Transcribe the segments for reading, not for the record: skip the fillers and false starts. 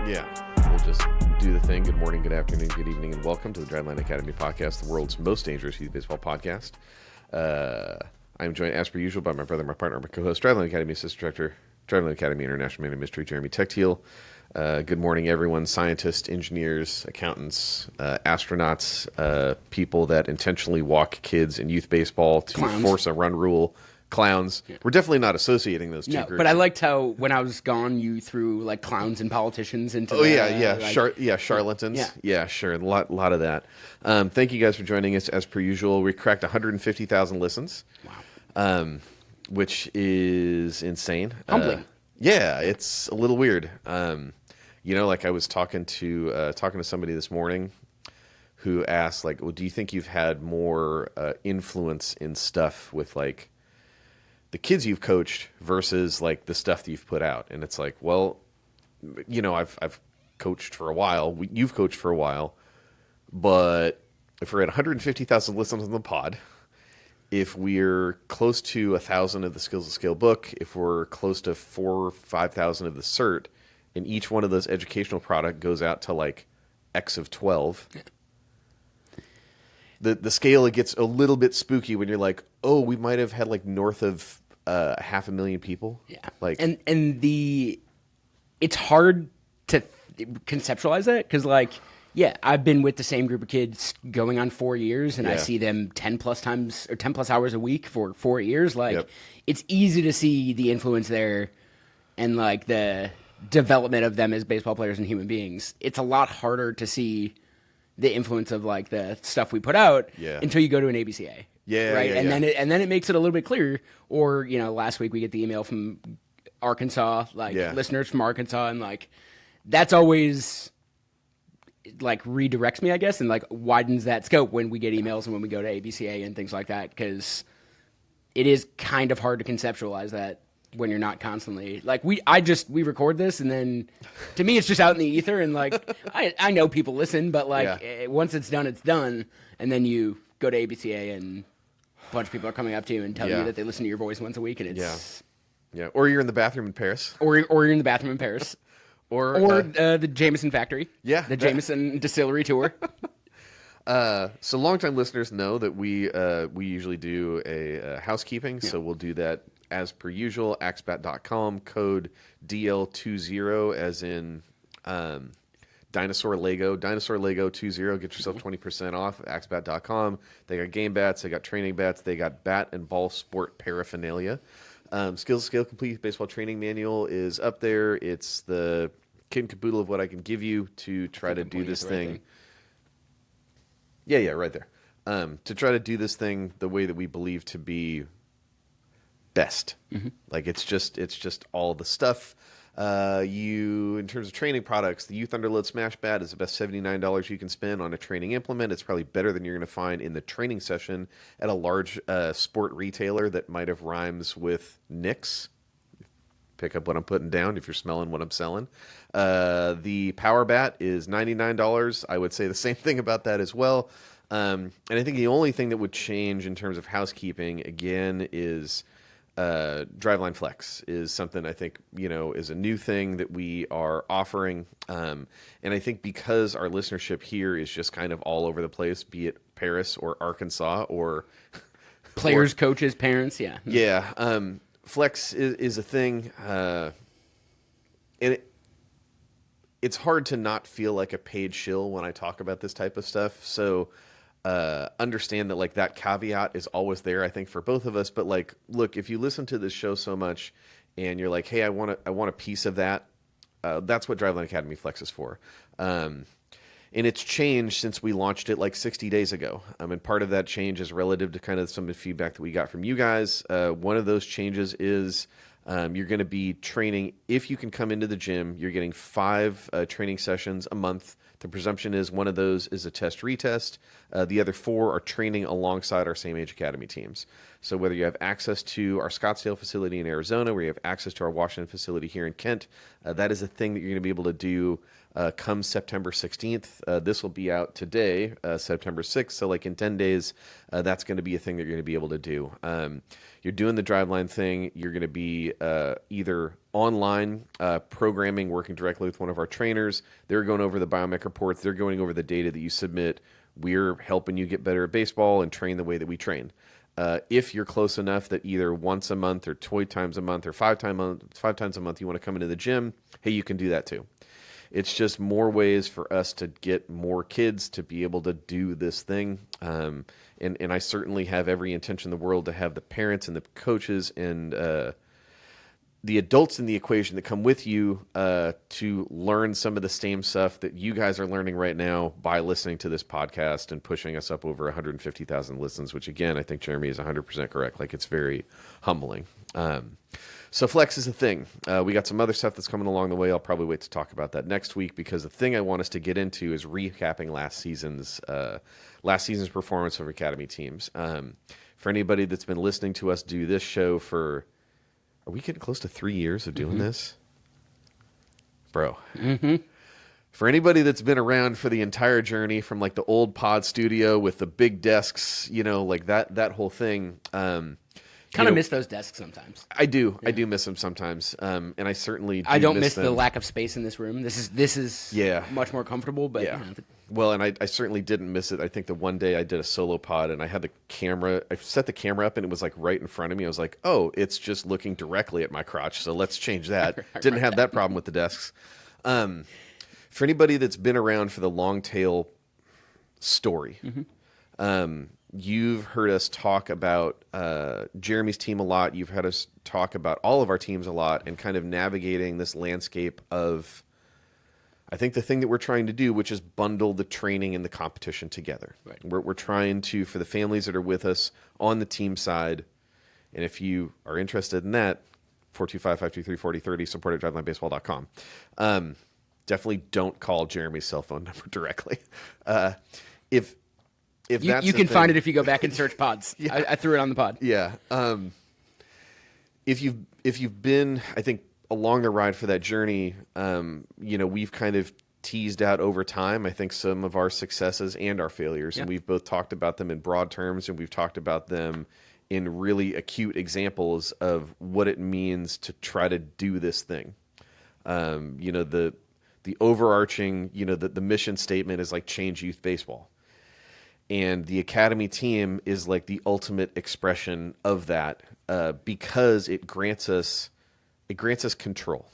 Yeah, we'll just do the thing. Good morning, good afternoon, good evening, and welcome to the Driveline Academy podcast, the world's most dangerous youth baseball podcast. I'm joined, as per usual, by my brother, my partner, my co-host, Driveline Academy Assistant Director, Driveline Academy International Man of Mystery, Jeremy Techteal. Good morning, everyone, scientists, engineers, accountants, astronauts, people that intentionally walk kids in youth baseball to Clowns. force a run rule. Clowns. Yeah. We're definitely not associating those two groups. But I liked how when I was gone, you threw like clowns and politicians into. Charlatans. Yeah, sure. A lot of that. Thank you guys for joining us as per usual. We cracked 150,000 listens. Wow. Which is insane. Humbling. Yeah, it's a little weird. Like I was talking to somebody this morning who asked, like, well, do you think you've had more influence in stuff with like the kids you've coached versus like the stuff that you've put out? And it's like, well, I've coached for a while. You've coached for a while, but if we're at 150,000 listens on the pod, if we're close to 1,000 of the Skills to Scale book, if we're close to 4,000 or 5,000 of the cert, and each one of those educational product goes out to like X of 12. The scale, it gets a little bit spooky when you're like, oh, we might have had like north of 500,000 people. Yeah. Like, and it's hard to conceptualize that because I've been with the same group of kids going on 4 years, and I see them 10 plus times or 10 plus hours a week for 4 years. It's easy to see the influence there and like the development of them as baseball players and human beings. It's a lot harder to see the influence of like the stuff we put out until you go to an ABCA. Then it makes it a little bit clearer. Or, last week we get the email from Arkansas, listeners from Arkansas, and like that's always like redirects me, I guess, and like widens that scope when we get emails and when we go to ABCA and things like that, because it is kind of hard to conceptualize that when you're not constantly like we record this, and then to me it's just out in the ether, and like I know people listen, but once it's done, and then you go to ABCA and a bunch of people are coming up to you and telling you that they listen to your voice once a week, and it's or you're in the bathroom in Paris, or you're in the bathroom in Paris, or the Jameson factory, the Jameson distillery tour. So longtime listeners know that we usually do a housekeeping, so we'll do that as per usual. Axbat.com, code DL20, as in Dinosaur Lego 20. Get yourself 20% off. Axbat.com. They got game bats, they got training bats, they got bat and ball sport paraphernalia. Skills to Scale Complete Baseball Training Manual is up there. It's the kit and caboodle of what I can give you to try to do this thing. Yeah, right there. To try to do this thing the way that we believe to be best. Mm-hmm. Like it's just all the stuff. In terms of training products, the Youth Underload Smash Bat is the best $79 you can spend on a training implement. It's probably better than you're going to find in the training session at a large sport retailer that might have rhymes with Knicks. Pick up what I'm putting down if you're smelling what I'm selling. The Power Bat is $99. I would say the same thing about that as well. And I think the only thing that would change in terms of housekeeping, again, is Driveline Flex is something I think, is a new thing that we are offering. And I think because our listenership here is just kind of all over the place, be it Paris or Arkansas or players, coaches, parents. Flex is a thing, and it's hard to not feel like a paid shill when I talk about this type of stuff. So understand that like that caveat is always there, I think, for both of us. But like, look, if you listen to this show so much and you're like, hey, I want a piece of that, that's what Driveline Academy Flex is for. And it's changed since we launched it like 60 days ago. And part of that change is relative to kind of some of the feedback that we got from you guys. One of those changes is you're going to be training. If you can come into the gym, you're getting 5 training sessions a month. The presumption is one of those is a test retest. The other 4 are training alongside our same age academy teams. So whether you have access to our Scottsdale facility in Arizona, where you have access to our Washington facility here in Kent, that is a thing that you're going to be able to do come September 16th. This will be out today, September 6th. So like in 10 days, that's going to be a thing that you're going to be able to do. You're doing the Driveline thing. You're going to be either online programming, working directly with one of our trainers. They're going over the biomech reports. They're going over the data that you submit. We're helping you get better at baseball and train the way that we train. If you're close enough that either once a month or 2 times a month or 5 times a month you want to come into the gym, hey, you can do that too. It's just more ways for us to get more kids to be able to do this thing. And I certainly have every intention in the world to have the parents and the coaches and the adults in the equation that come with you to learn some of the same stuff that you guys are learning right now by listening to this podcast and pushing us up over 150,000 listens, which again, I think Jeremy is 100% correct. Like, it's very humbling. So flex is a thing. We got some other stuff that's coming along the way. I'll probably wait to talk about that next week, because the thing I want us to get into is recapping last season's performance of Academy teams. For anybody that's been listening to us do this show for, are we getting close to 3 years of doing this? Bro. For anybody that's been around for the entire journey, from like the old pod studio with the big desks, you know, like that whole thing. Kind of miss those desks sometimes. I do. Yeah. I do miss them sometimes. And I certainly do I don't miss them. the lack of space in this room. This is much more comfortable, but yeah. Well, and I certainly didn't miss it. I think the one day I did a solo pod and I had the camera, I set the camera up and it was like right in front of me. I was like, oh, it's just looking directly at my crotch. So let's change that. Didn't have that problem with the desks. For anybody that's been around for the long tail story, you've heard us talk about Jeremy's team a lot. You've heard us talk about all of our teams a lot, and kind of navigating this landscape of, I think, the thing that we're trying to do, which is bundle the training and the competition together. Right. We're trying to, for the families that are with us on the team side, and if you are interested in that, 425-523-4030, support at drivelinebaseball.com. Definitely don't call Jeremy's cell phone number directly. If that's you can find it if you go back and search pods. Yeah. I threw it on the pod. Yeah. If you've been, I think, along the ride for that journey, we've kind of teased out over time, I think, some of our successes and our failures. And we've both talked about them in broad terms, and we've talked about them in really acute examples of what it means to try to do this thing. The overarching, the mission statement is like change youth baseball. And the Academy team is like the ultimate expression of that, because it grants us control.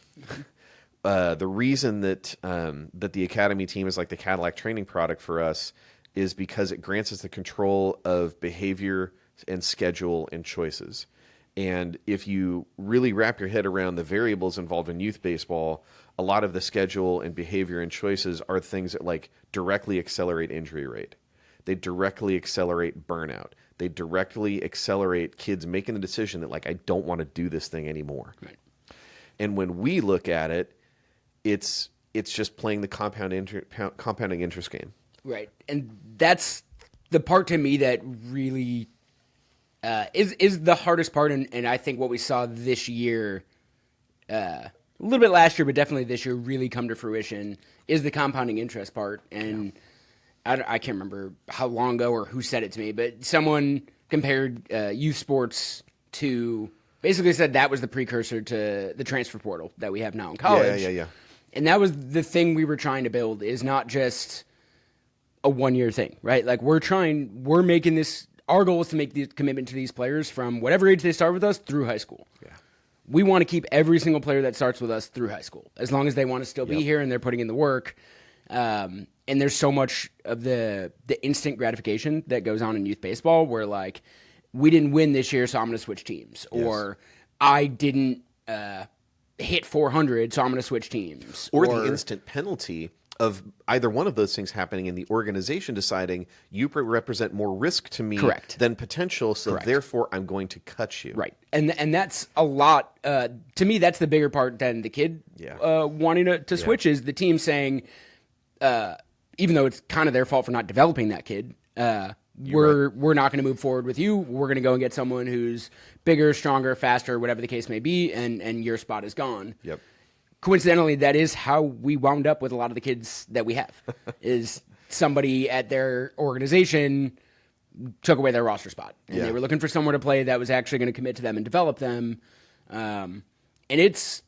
The reason that the Academy team is like the Cadillac training product for us is because it grants us the control of behavior and schedule and choices. And if you really wrap your head around the variables involved in youth baseball, a lot of the schedule and behavior and choices are things that like directly accelerate injury rate. They directly accelerate burnout. They directly accelerate kids making the decision that, like, I don't want to do this thing anymore. Right. And when we look at it, it's just playing the compounding interest game. Right. And that's the part to me that really is the hardest part. And I think what we saw this year, a little bit last year, but definitely this year, really come to fruition is the compounding interest part. And I can't remember how long ago or who said it to me, but someone compared youth sports to, basically said that was the precursor to the transfer portal that we have now in college. Yeah. And that was the thing we were trying to build, is not just a one-year thing, right? Like, we're making this, our goal is to make the commitment to these players from whatever age they start with us through high school. Yeah. We want to keep every single player that starts with us through high school, as long as they want to still be here and they're putting in the work. And there's so much of the instant gratification that goes on in youth baseball, where, like, we didn't win this year, so I'm going to switch teams. Yes. Or I didn't hit 400, so I'm going to switch teams. Or the instant penalty of either one of those things happening in the organization deciding you represent more risk to me than potential, so therefore I'm going to cut you. Right. And that's a lot. To me, that's the bigger part than the kid wanting to switch, is the team saying, even though it's kind of their fault for not developing that kid, we're not going to move forward with you. We're going to go and get someone who's bigger, stronger, faster, whatever the case may be, and your spot is gone. Yep. Coincidentally, that is how we wound up with a lot of the kids that we have. Is somebody at their organization took away their roster spot, and they were looking for someone to play that was actually going to commit to them and develop them. And it's,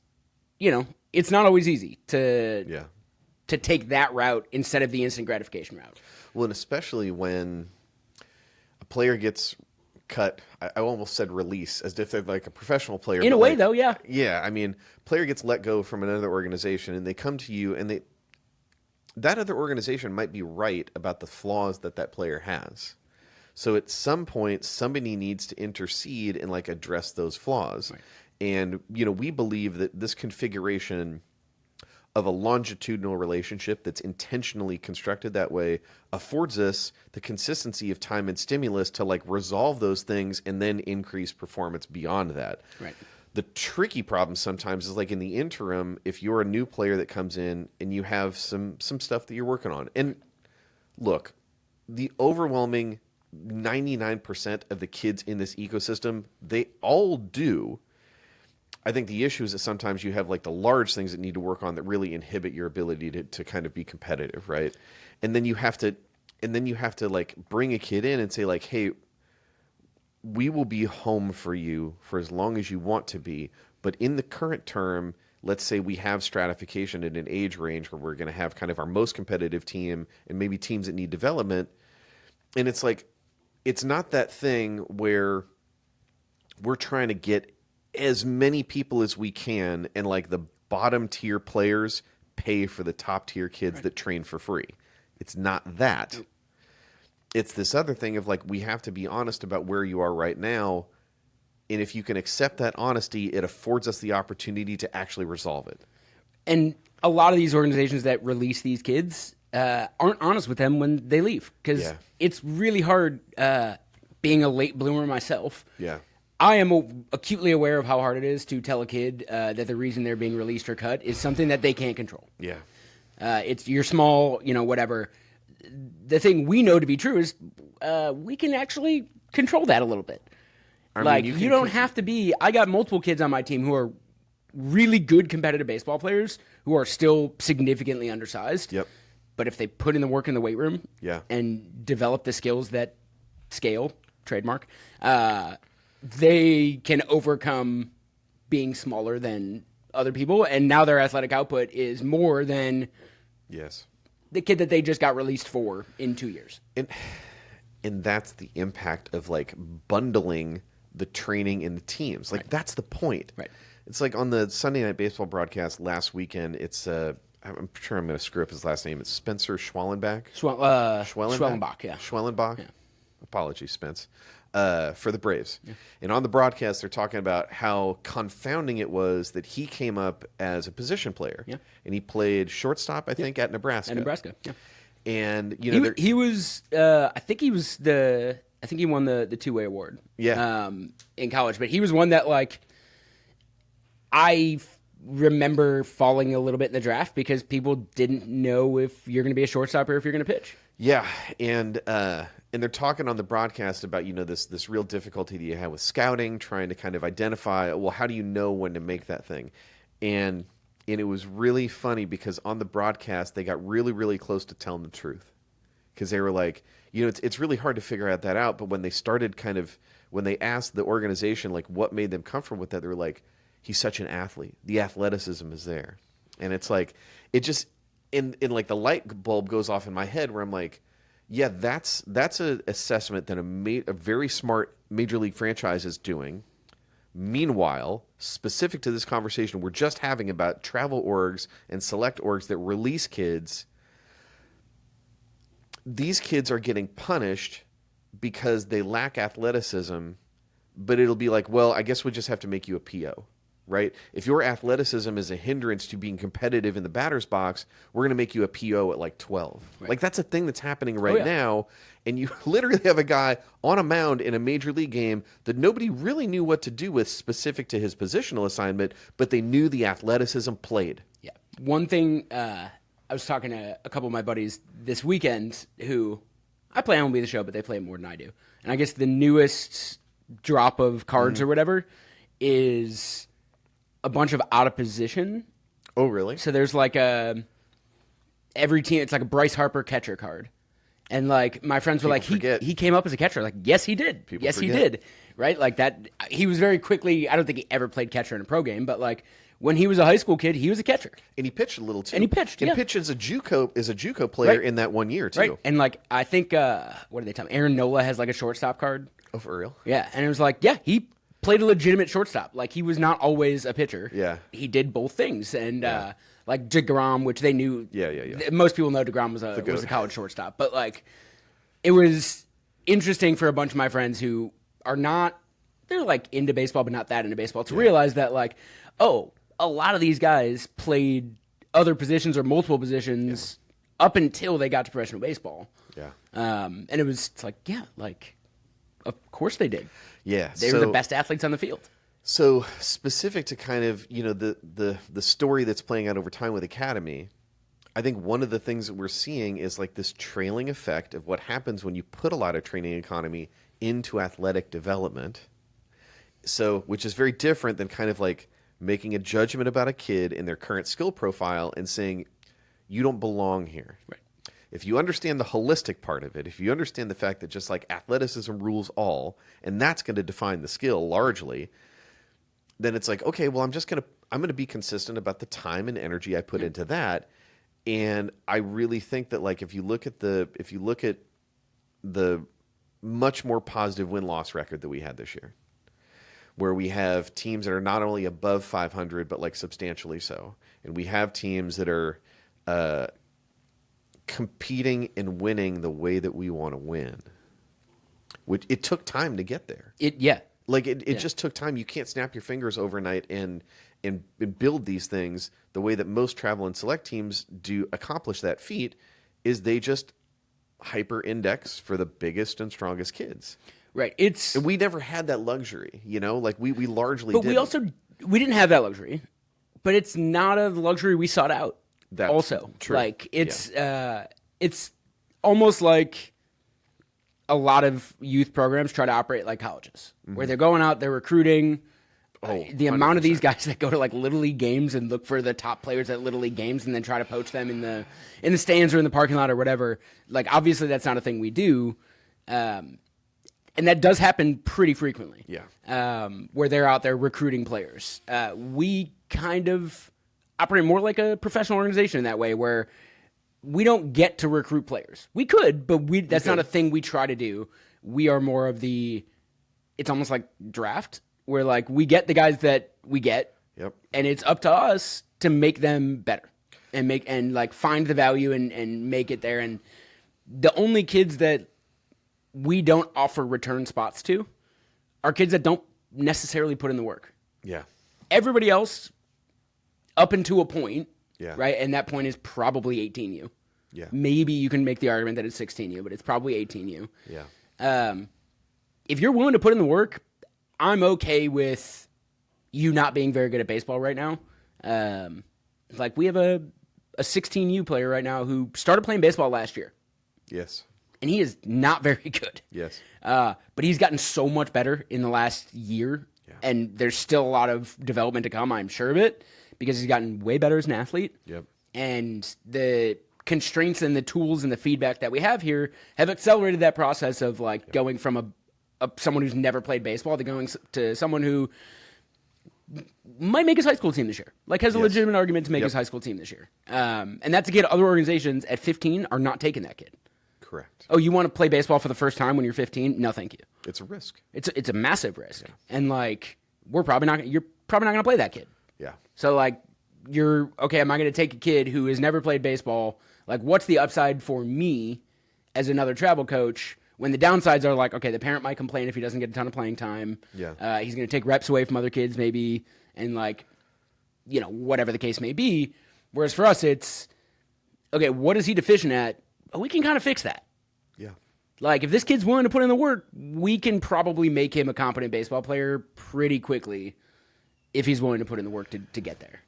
it's not always easy to take that route instead of the instant gratification route. Well, and especially when a player gets cut, I almost said release, as if they're like a professional player. In a way, though, yeah. Yeah, I mean, player gets let go from another organization, and they come to you, and that other organization might be right about the flaws that player has. So at some point, somebody needs to intercede and like address those flaws. Right. And, we believe that this configuration of a longitudinal relationship that's intentionally constructed that way affords us the consistency of time and stimulus to like resolve those things and then increase performance beyond that. Right. The tricky problem sometimes is like in the interim, if you're a new player that comes in and you have some stuff that you're working on. And look, the overwhelming 99% of the kids in this ecosystem, they all do. I think the issue is that sometimes you have like the large things that need to work on that really inhibit your ability to kind of be competitive, right? And then you have to like bring a kid in and say like, hey, we will be home for you for as long as you want to be. But in the current term, let's say we have stratification in an age range where we're going to have kind of our most competitive team and maybe teams that need development. And it's like, it's not that thing where we're trying to get as many people as we can, and like the bottom tier players pay for the top tier kids that train for free. It's not that. It's this other thing of like, we have to be honest about where you are right now. And if you can accept that honesty, it affords us the opportunity to actually resolve it. And a lot of these organizations that release these kids aren't honest with them when they leave, because it's really hard being a late bloomer myself. Yeah. I am acutely aware of how hard it is to tell a kid that the reason they're being released or cut is something that they can't control. Yeah. It's you're small, whatever. The thing we know to be true is we can actually control that a little bit. I mean, you don't have to be. I got multiple kids on my team who are really good competitive baseball players who are still significantly undersized. Yep. But if they put in the work in the weight room and develop the skills that scale, trademark, they can overcome being smaller than other people, and now their athletic output is more than the kid that they just got released for in 2 years. And that's the impact of like bundling the training in the teams. Like that's the point. Right. It's like on the Sunday Night Baseball broadcast last weekend, it's I'm sure I'm going to screw up his last name. It's Spencer Schwellenbach. Schwellenbach, yeah. Schwellenbach. Yeah. Apologies, Spence. For the Braves. Yeah. And on the broadcast, they're talking about how confounding it was that he came up as a position player. Yeah. And he played shortstop, I think, at Nebraska. At Nebraska, yeah. And, he was, I think he won the two-way award. Yeah. In college. But he was one that, like, I remember falling a little bit in the draft because people didn't know if you're going to be a shortstop or if you're going to pitch. Yeah. And they're talking on the broadcast about, this real difficulty that you have with scouting, trying to kind of identify, well, how do you know when to make that thing? And it was really funny because on the broadcast, they got really, really close to telling the truth. Because they were like, it's really hard to figure that out. But when they started when they asked the organization, like, what made them comfortable with that, they were like, he's such an athlete. The athleticism is there. And it's like, it just, in like the light bulb goes off in my head where I'm like, yeah, that's an assessment that a very smart major league franchise is doing. Meanwhile, specific to this conversation we're just having about travel orgs and select orgs that release kids, these kids are getting punished because they lack athleticism, but it'll be like, well, I guess we just have to make you a PO. Right? If your athleticism is a hindrance to being competitive in the batter's box, we're going to make you a PO at like 12. Right. Like that's a thing that's happening right now. And you literally have a guy on a mound in a major league game that nobody really knew what to do with specific to his positional assignment, but they knew the athleticism played. Yeah. One thing, I was talking to a couple of my buddies this weekend who I play MLB The Show, but they play it more than I do. And I guess the newest drop of cards or whatever is a bunch of out of position. Oh, really? So there's like every team, it's like a Bryce Harper catcher card. And like my friends were he came up as a catcher. Like, yes, he did. He did. Right? Like that. He was very quickly, I don't think he ever played catcher in a pro game, but like when he was a high school kid, he was a catcher. And he pitched a little too. And he pitched, And pitched as a JUCO player in that 1 year too. Right. And like, I think, what did they tell me? Aaron Nola has like a shortstop card. Oh, for real? Yeah. And it was like, yeah, he played a legitimate shortstop. Like he was not always a pitcher. Yeah. He did both things. And, like DeGrom, which they knew. Yeah. Most people know DeGrom was a college shortstop. But like, it was interesting for a bunch of my friends who are not, they're like into baseball, but not that into baseball, to realize that like, oh, a lot of these guys played other positions or multiple positions up until they got to professional baseball. Yeah. And it's like, yeah, like, of course they did. Yeah. They were the best athletes on the field. So specific to kind of, the story that's playing out over time with Academy, I think one of the things that we're seeing is like this trailing effect of what happens when you put a lot of training economy into athletic development. So, which is very different than kind of like making a judgment about a kid in their current skill profile and saying, you don't belong here. Right. If you understand the holistic part of it, if you understand the fact that just like athleticism rules all, and that's going to define the skill largely, then it's like, okay, well, I'm going to be consistent about the time and energy I put into that. And I really think that like if you look at the much more positive win-loss record that we had this year, where we have teams that are not only above 500 but like substantially so, and we have teams that are competing and winning the way that we want to win, which it took time to get there. It just took time. You can't snap your fingers overnight and build these things. The way that most travel and select teams do accomplish that feat is they just hyper index for the biggest and strongest kids. Right. And we never had that luxury, like we largely But didn't. we didn't have that luxury, but it's not a luxury we sought out. That's also true. Like it's almost like a lot of youth programs try to operate like colleges, where they're going out, they're recruiting. The amount of these guys that go to like Little League games and look for the top players at Little League games and then try to poach them in the stands or in the parking lot or whatever. Like obviously that's not a thing we do, and that does happen pretty frequently. Yeah, where they're out there recruiting players. We kind of operate more like a professional organization in that way, where we don't get to recruit players. We could, but that's not a thing we try to do. We are more of it's almost like draft, where like we get the guys that we get, and it's up to us to make them better and like find the value and make it there. And the only kids that we don't offer return spots to are kids that don't necessarily put in the work. Yeah. Everybody else, up until a point, Yeah. right? And that point is probably 18U. Yeah. Maybe you can make the argument that it's 16U, but it's probably 18U. Yeah. If you're willing to put in the work, I'm okay with you not being very good at baseball right now. Like we have a 16U player right now who started playing baseball last year. Yes. And he is not very good. Yes. But he's gotten so much better in the last year. Yeah. And there's still a lot of development to come, I'm sure of it, because he's gotten way better as an athlete. Yep. And the constraints and the tools and the feedback that we have here have accelerated that process of like going from someone who's never played baseball to going to someone who might make his high school team this year, like has a legitimate argument to make his high school team this year. And that's a kid other organizations at 15 are not taking that kid. Correct. Oh, you want to play baseball for the first time when you're 15? No, thank you. It's a risk. It's a massive risk. Yeah. And like you're probably not going to play that kid. Yeah. So like am I going to take a kid who has never played baseball? Like what's the upside for me as another travel coach when the downsides are like, okay, the parent might complain if he doesn't get a ton of playing time. Yeah. He's going to take reps away from other kids maybe, and like, whatever the case may be. Whereas for us, it's, okay, what is he deficient at? We can kind of fix that. Yeah. Like if this kid's willing to put in the work, we can probably make him a competent baseball player pretty quickly if he's willing to put in the work to get there.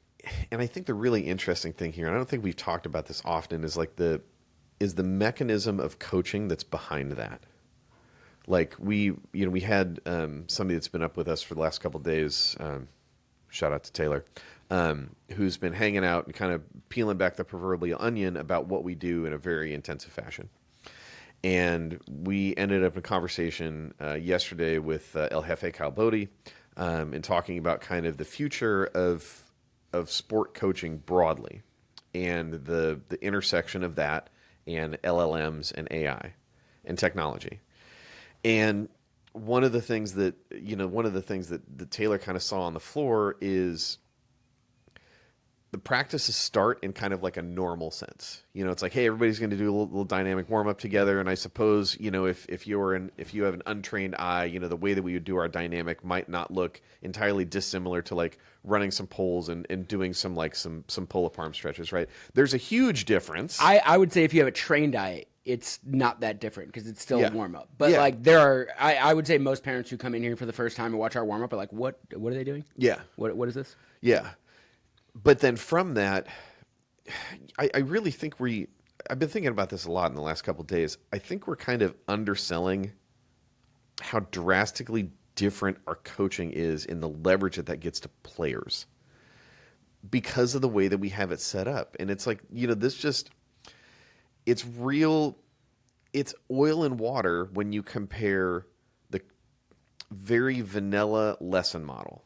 And I think the really interesting thing here, and I don't think we've talked about this often, is like is the mechanism of coaching that's behind that. Like we had somebody that's been up with us for the last couple of days. Shout out to Taylor, who's been hanging out and kind of peeling back the proverbial onion about what we do in a very intensive fashion. And we ended up in a conversation yesterday with El Jefe Kyle Bodie, and talking about kind of the future of sport coaching broadly, and the intersection of that and LLMs and AI and technology. And one of the things that Taylor kind of saw on the floor is the practices start in kind of like a normal sense. It's like, hey, everybody's going to do a little dynamic warm up together. And I suppose, if you have an untrained eye, the way that we would do our dynamic might not look entirely dissimilar to like running some pulls and doing some pull-up arm stretches, right? There's a huge difference. I would say if you have a trained eye, it's not that different because it's still a warm up. But like I would say most parents who come in here for the first time and watch our warm up are like, what are they doing? Yeah. What is this? Yeah. But then from that, I really think I've been thinking about this a lot in the last couple of days. I think we're kind of underselling how drastically different our coaching is in the leverage that gets to players because of the way that we have it set up. And it's like, it's oil and water when you compare the very vanilla lesson model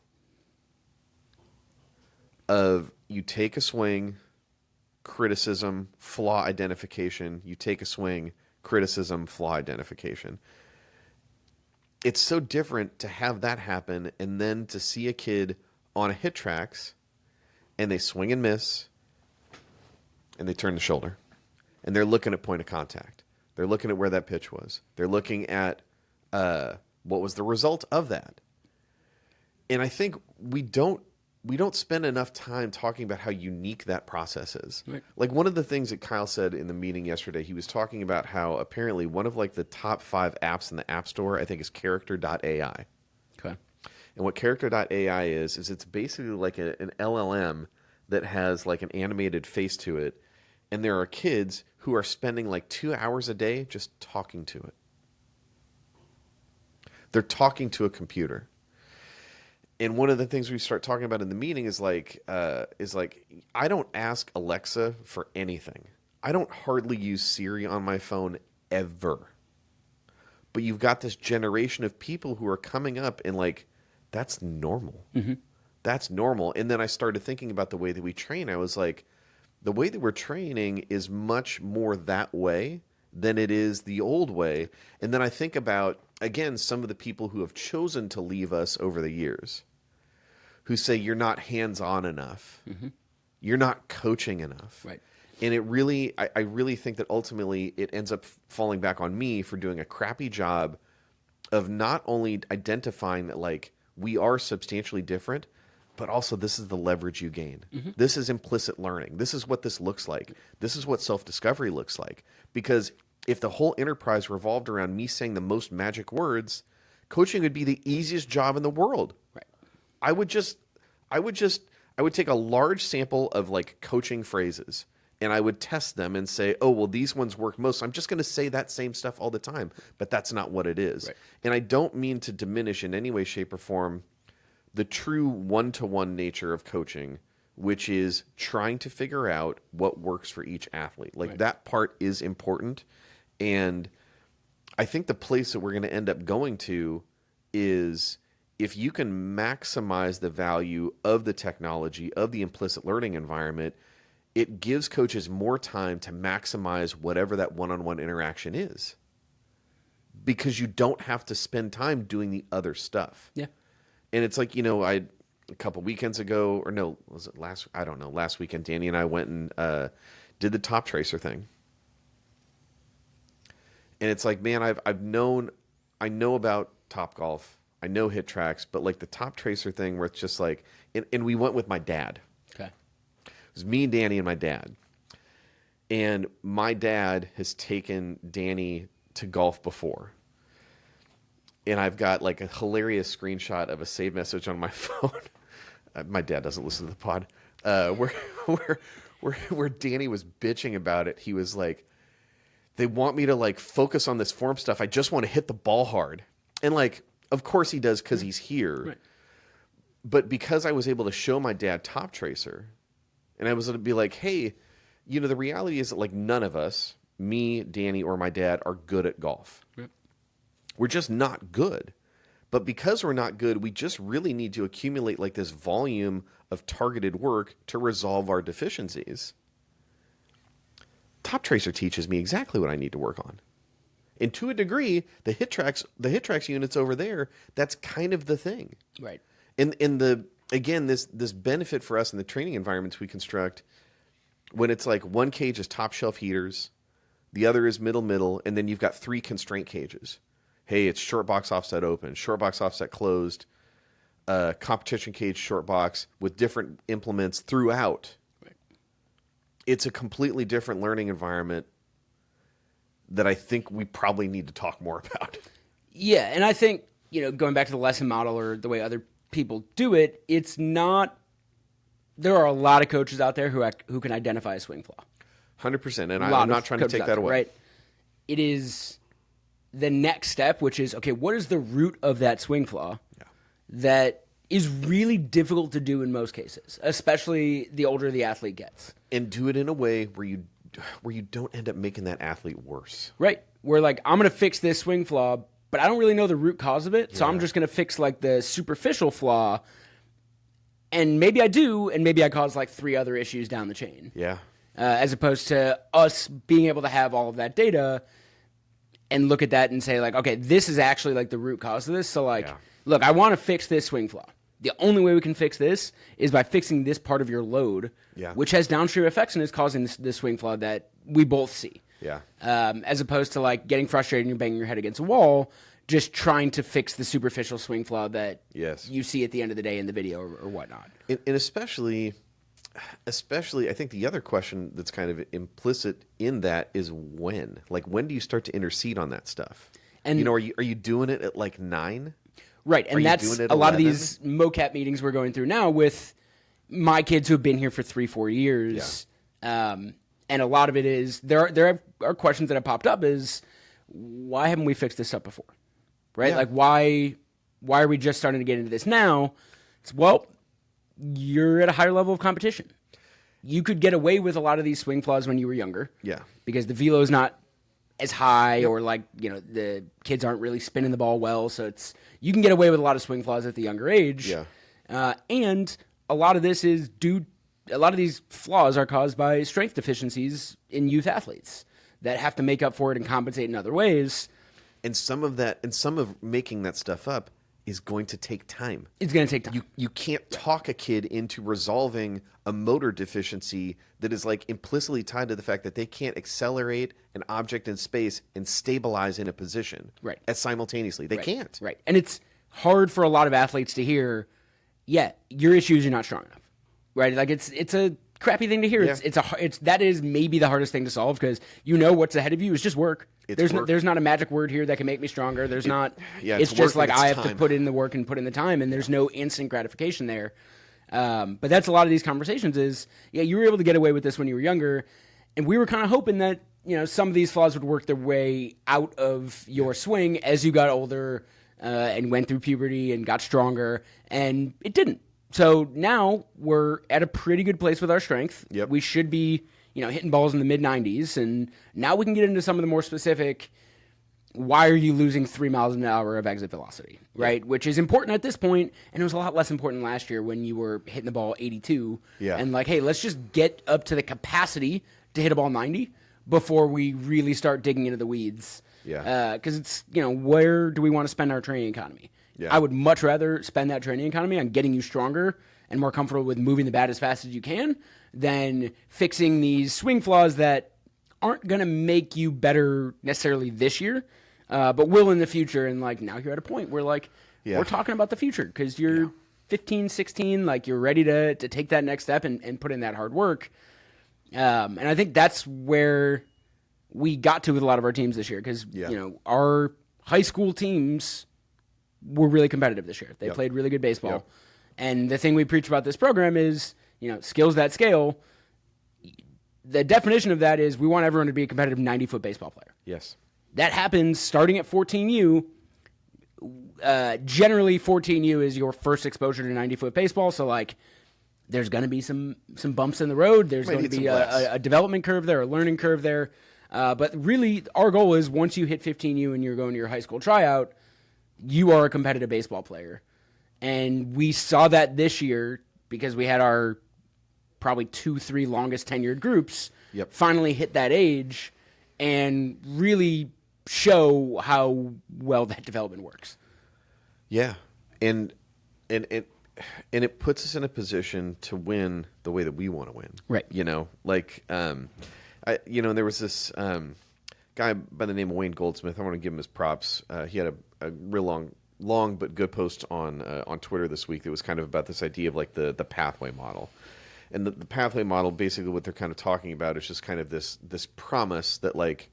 of you take a swing, criticism, flaw identification, you take a swing, criticism, flaw identification. It's so different to have that happen and then to see a kid on a hit tracks and they swing and miss and they turn the shoulder and they're looking at point of contact. They're looking at where that pitch was. They're looking at what was the result of that. And I think we don't spend enough time talking about how unique that process is. Right. Like one of the things that Kyle said in the meeting yesterday, he was talking about how apparently one of like the top 5 apps in the App Store, I think, is character.ai. Okay. And what character.ai is it's basically like an LLM that has like an animated face to it. And there are kids who are spending like 2 hours a day just talking to it. They're talking to a computer. And one of the things we start talking about in the meeting is like I don't ask Alexa for anything. I don't hardly use Siri on my phone ever. But you've got this generation of people who are coming up and like, that's normal. Mm-hmm. That's normal. And then I started thinking about the way that we train. I was like, the way that we're training is much more that way than it is the old way. And then I think about, again, some of the people who have chosen to leave us over the years, who say you're not hands-on enough. Mm-hmm. You're not coaching enough. Right. And it really, I really think that ultimately it ends up falling back on me for doing a crappy job of not only identifying that like we are substantially different, but also this is the leverage you gain. Mm-hmm. This is implicit learning. This is what this looks like. This is what self-discovery looks like. Because if the whole enterprise revolved around me saying the most magic words, coaching would be the easiest job in the world. Right. I would take a large sample of like coaching phrases and I would test them and say, oh, well, these ones work most. So I'm just going to say that same stuff all the time, but that's not what it is. Right. And I don't mean to diminish in any way, shape, or form the true one-to-one nature of coaching, which is trying to figure out what works for each athlete. Like that part is important. And I think the place that we're going to end up going to is if you can maximize the value of the technology, of the implicit learning environment, it gives coaches more time to maximize whatever that one-on-one interaction is. Because you don't have to spend time doing the other stuff. Yeah. And it's like, a couple weekends ago, or no, was it last weekend, Danny and I went and did the top tracer thing. And it's like, man, I know about Topgolf. I know hit tracks, but like the top tracer thing where it's just like, and we went with my dad. Okay. It was me, Danny, and my dad. And my dad has taken Danny to golf before. And I've got like a hilarious screenshot of a saved message on my phone. My dad doesn't listen to the pod. Where Danny was bitching about it. He was like, they want me to like focus on this form stuff. I just want to hit the ball hard. And like, of course he does because he's here. Right. But because I was able to show my dad Top Tracer, and I was going to be like, hey, the reality is that like none of us, me, Danny, or my dad, are good at golf. Yep. We're just not good. But because we're not good, we just really need to accumulate like this volume of targeted work to resolve our deficiencies. Top Tracer teaches me exactly what I need to work on. And to a degree, the HitTrax units over there, that's kind of the thing. Right. Again, this benefit for us in the training environments we construct, when it's like one cage is top shelf heaters, the other is middle, and then you've got 3 constraint cages. Hey, it's short box offset open, short box offset closed, competition cage short box with different implements throughout. Right. It's a completely different learning environment that I think we probably need to talk more about. Yeah, and I think, going back to the lesson model or the way other people do it, it's not... There are a lot of coaches out there who can identify a swing flaw. 100%, and I'm not trying to take that away. Right? It is the next step, which is, okay, what is the root of that swing flaw that is really difficult to do in most cases, especially the older the athlete gets. And do it in a way where you don't end up making that athlete worse. Right. Where like, I'm going to fix this swing flaw, but I don't really know the root cause of it, so I'm just going to fix like the superficial flaw, and maybe I do, and maybe I cause like 3 other issues down the chain. Yeah. As opposed to us being able to have all of that data and look at that and say like, okay, this is actually like the root cause of this. So like, look, I want to fix this swing flaw. The only way we can fix this is by fixing this part of your load, which has downstream effects and is causing this swing flaw that we both see. Yeah. As opposed to like getting frustrated and you're banging your head against a wall, just trying to fix the superficial swing flaw that you see at the end of the day in the video or whatnot. And especially, I think the other question that's kind of implicit in that is when. Like, when do you start to intercede on that stuff? And are you doing it at like 9? Right, and that's a lot of these mocap meetings we're going through now with my kids who have been here for 3-4 years. Yeah. And a lot of it is, there are questions that have popped up is, why haven't we fixed this up before? Right? Yeah. Like, why are we just starting to get into this now? It's, well, you're at a higher level of competition. You could get away with a lot of these swing flaws when you were younger. Yeah. Because the velo is not as high, or like, the kids aren't really spinning the ball well, so you can get away with a lot of swing flaws at the younger age. Yeah. And a lot of this is a lot of these flaws are caused by strength deficiencies in youth athletes that have to make up for it and compensate in other ways. And some of making that stuff up is going to take time. It's going to take time. You can't talk a kid into resolving a motor deficiency that is like implicitly tied to the fact that they can't accelerate an object in space and stabilize in a position simultaneously. They can't. Right. And it's hard for a lot of athletes to hear, your issue is you're not strong enough. Right? Like it's a crappy thing to hear. Yeah. That is maybe the hardest thing to solve, because what's ahead of you is just work. There's not a magic word here that can make me stronger. There's not. It's just like I have to put in the work and put in the time, and there's no instant gratification there. But that's a lot of these conversations is, you were able to get away with this when you were younger, and we were kind of hoping that some of these flaws would work their way out of your swing as you got older and went through puberty and got stronger, and it didn't. So now we're at a pretty good place with our strength. Yep. We should be, hitting balls in the mid-90s, and now we can get into some of the more specific, why are you losing 3 miles an hour of exit velocity, right? Yep. Which is important at this point, and it was a lot less important last year when you were hitting the ball 82. Yeah. And like, hey, let's just get up to the capacity to hit a ball 90 before we really start digging into the weeds. Yeah. Because it's, where do we want to spend our training economy? Yeah. I would much rather spend that training economy on getting you stronger and more comfortable with moving the bat as fast as you can than fixing these swing flaws that aren't going to make you better necessarily this year, but will in the future. And like, now you're at a point where like, we're talking about the future because you're 15, 16, like you're ready to take that next step and put in that hard work. And I think that's where we got to with a lot of our teams this year because, our high school teams were really competitive this year. They played really good baseball. And the thing we preach about this program is, skills that scale. the definition of that is we want everyone to be a competitive 90-foot baseball player. Yes. That happens starting at 14U. Generally, 14U is your first exposure to 90-foot baseball. So, like, there's going to be some bumps in the road. There's going to be a development curve there, a learning curve there. But really, our goal is once you hit 15U and you're going to your high school tryout, you are a competitive baseball player. And we saw that this year because we had our probably 2-3 longest tenured groups finally hit that age and really show how well that development works. Yeah. And it puts us in a position to win the way that we want to win. Right. You know, like, there was this guy by the name of Wayne Goldsmith. I want to give him his props. He had a real long but good post on Twitter this week that was kind of about this idea of like the pathway model. And the pathway model, basically what they're kind of talking about is just kind of this promise that, like,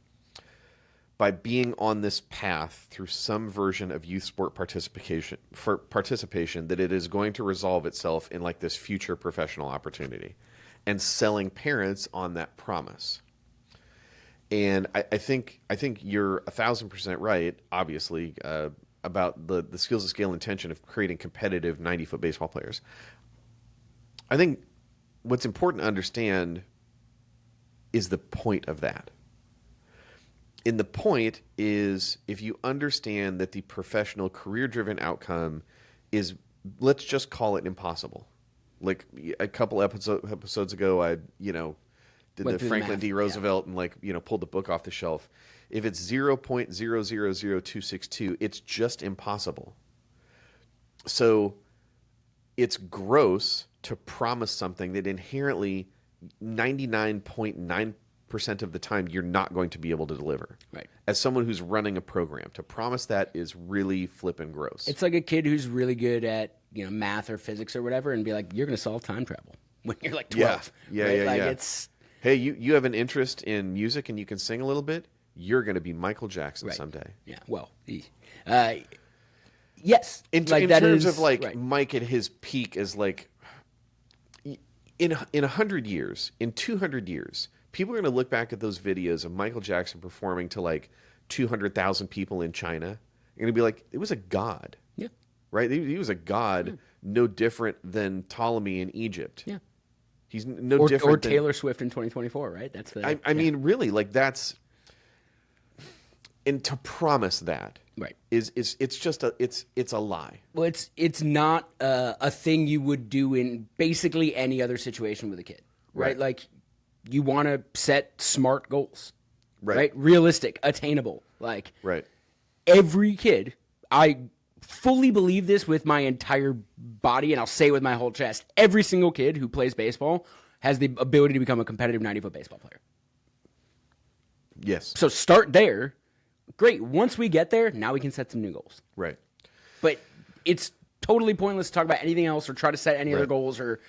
by being on this path through some version of youth sport participation, that it is going to resolve itself in like this future professional opportunity, and selling parents on that promise. And I think you're 1,000% right, obviously, about the skills of scale intention of creating competitive 90-foot baseball players. I think what's important to understand is the point of that. And the point is, if you understand that the professional career-driven outcome is, let's just call it impossible. Like a couple episodes ago, I did the Franklin D. Roosevelt and pulled the book off the shelf. If it's 0.000262, it's just impossible. So it's gross to promise something that inherently 99.9% of the time you're not going to be able to deliver. Right. As someone who's running a program, to promise that is really flippin' gross. It's like a kid who's really good at math or physics or whatever, and be like, you're going to solve time travel when you're like 12. It's hey, you have an interest in music and you can sing a little bit. You're going to be Michael Jackson someday. Yeah. Well, yes. In terms of Mike at his peak is like in 100 years, in 200 years. People are going to look back at those videos of Michael Jackson performing to like 200,000 people in China. They're going to be like, it was a god. Yeah. Right? He was a god, no different than Ptolemy in Egypt. Yeah. He's no different or Taylor Swift in 2024, right? That's the. I mean, really, like that's. And to promise that is it's just it's a lie. Well, it's not a thing you would do in basically any other situation with a kid, right? Like. You want to set smart goals, right? Realistic, attainable. Like, every kid, I fully believe this with my entire body, and I'll say it with my whole chest. Every single kid who plays baseball has the ability to become a competitive 90-foot baseball player. Yes. So start there. Great. Once we get there, now we can set some new goals. Right. But it's totally pointless to talk about anything else or try to set any other goals or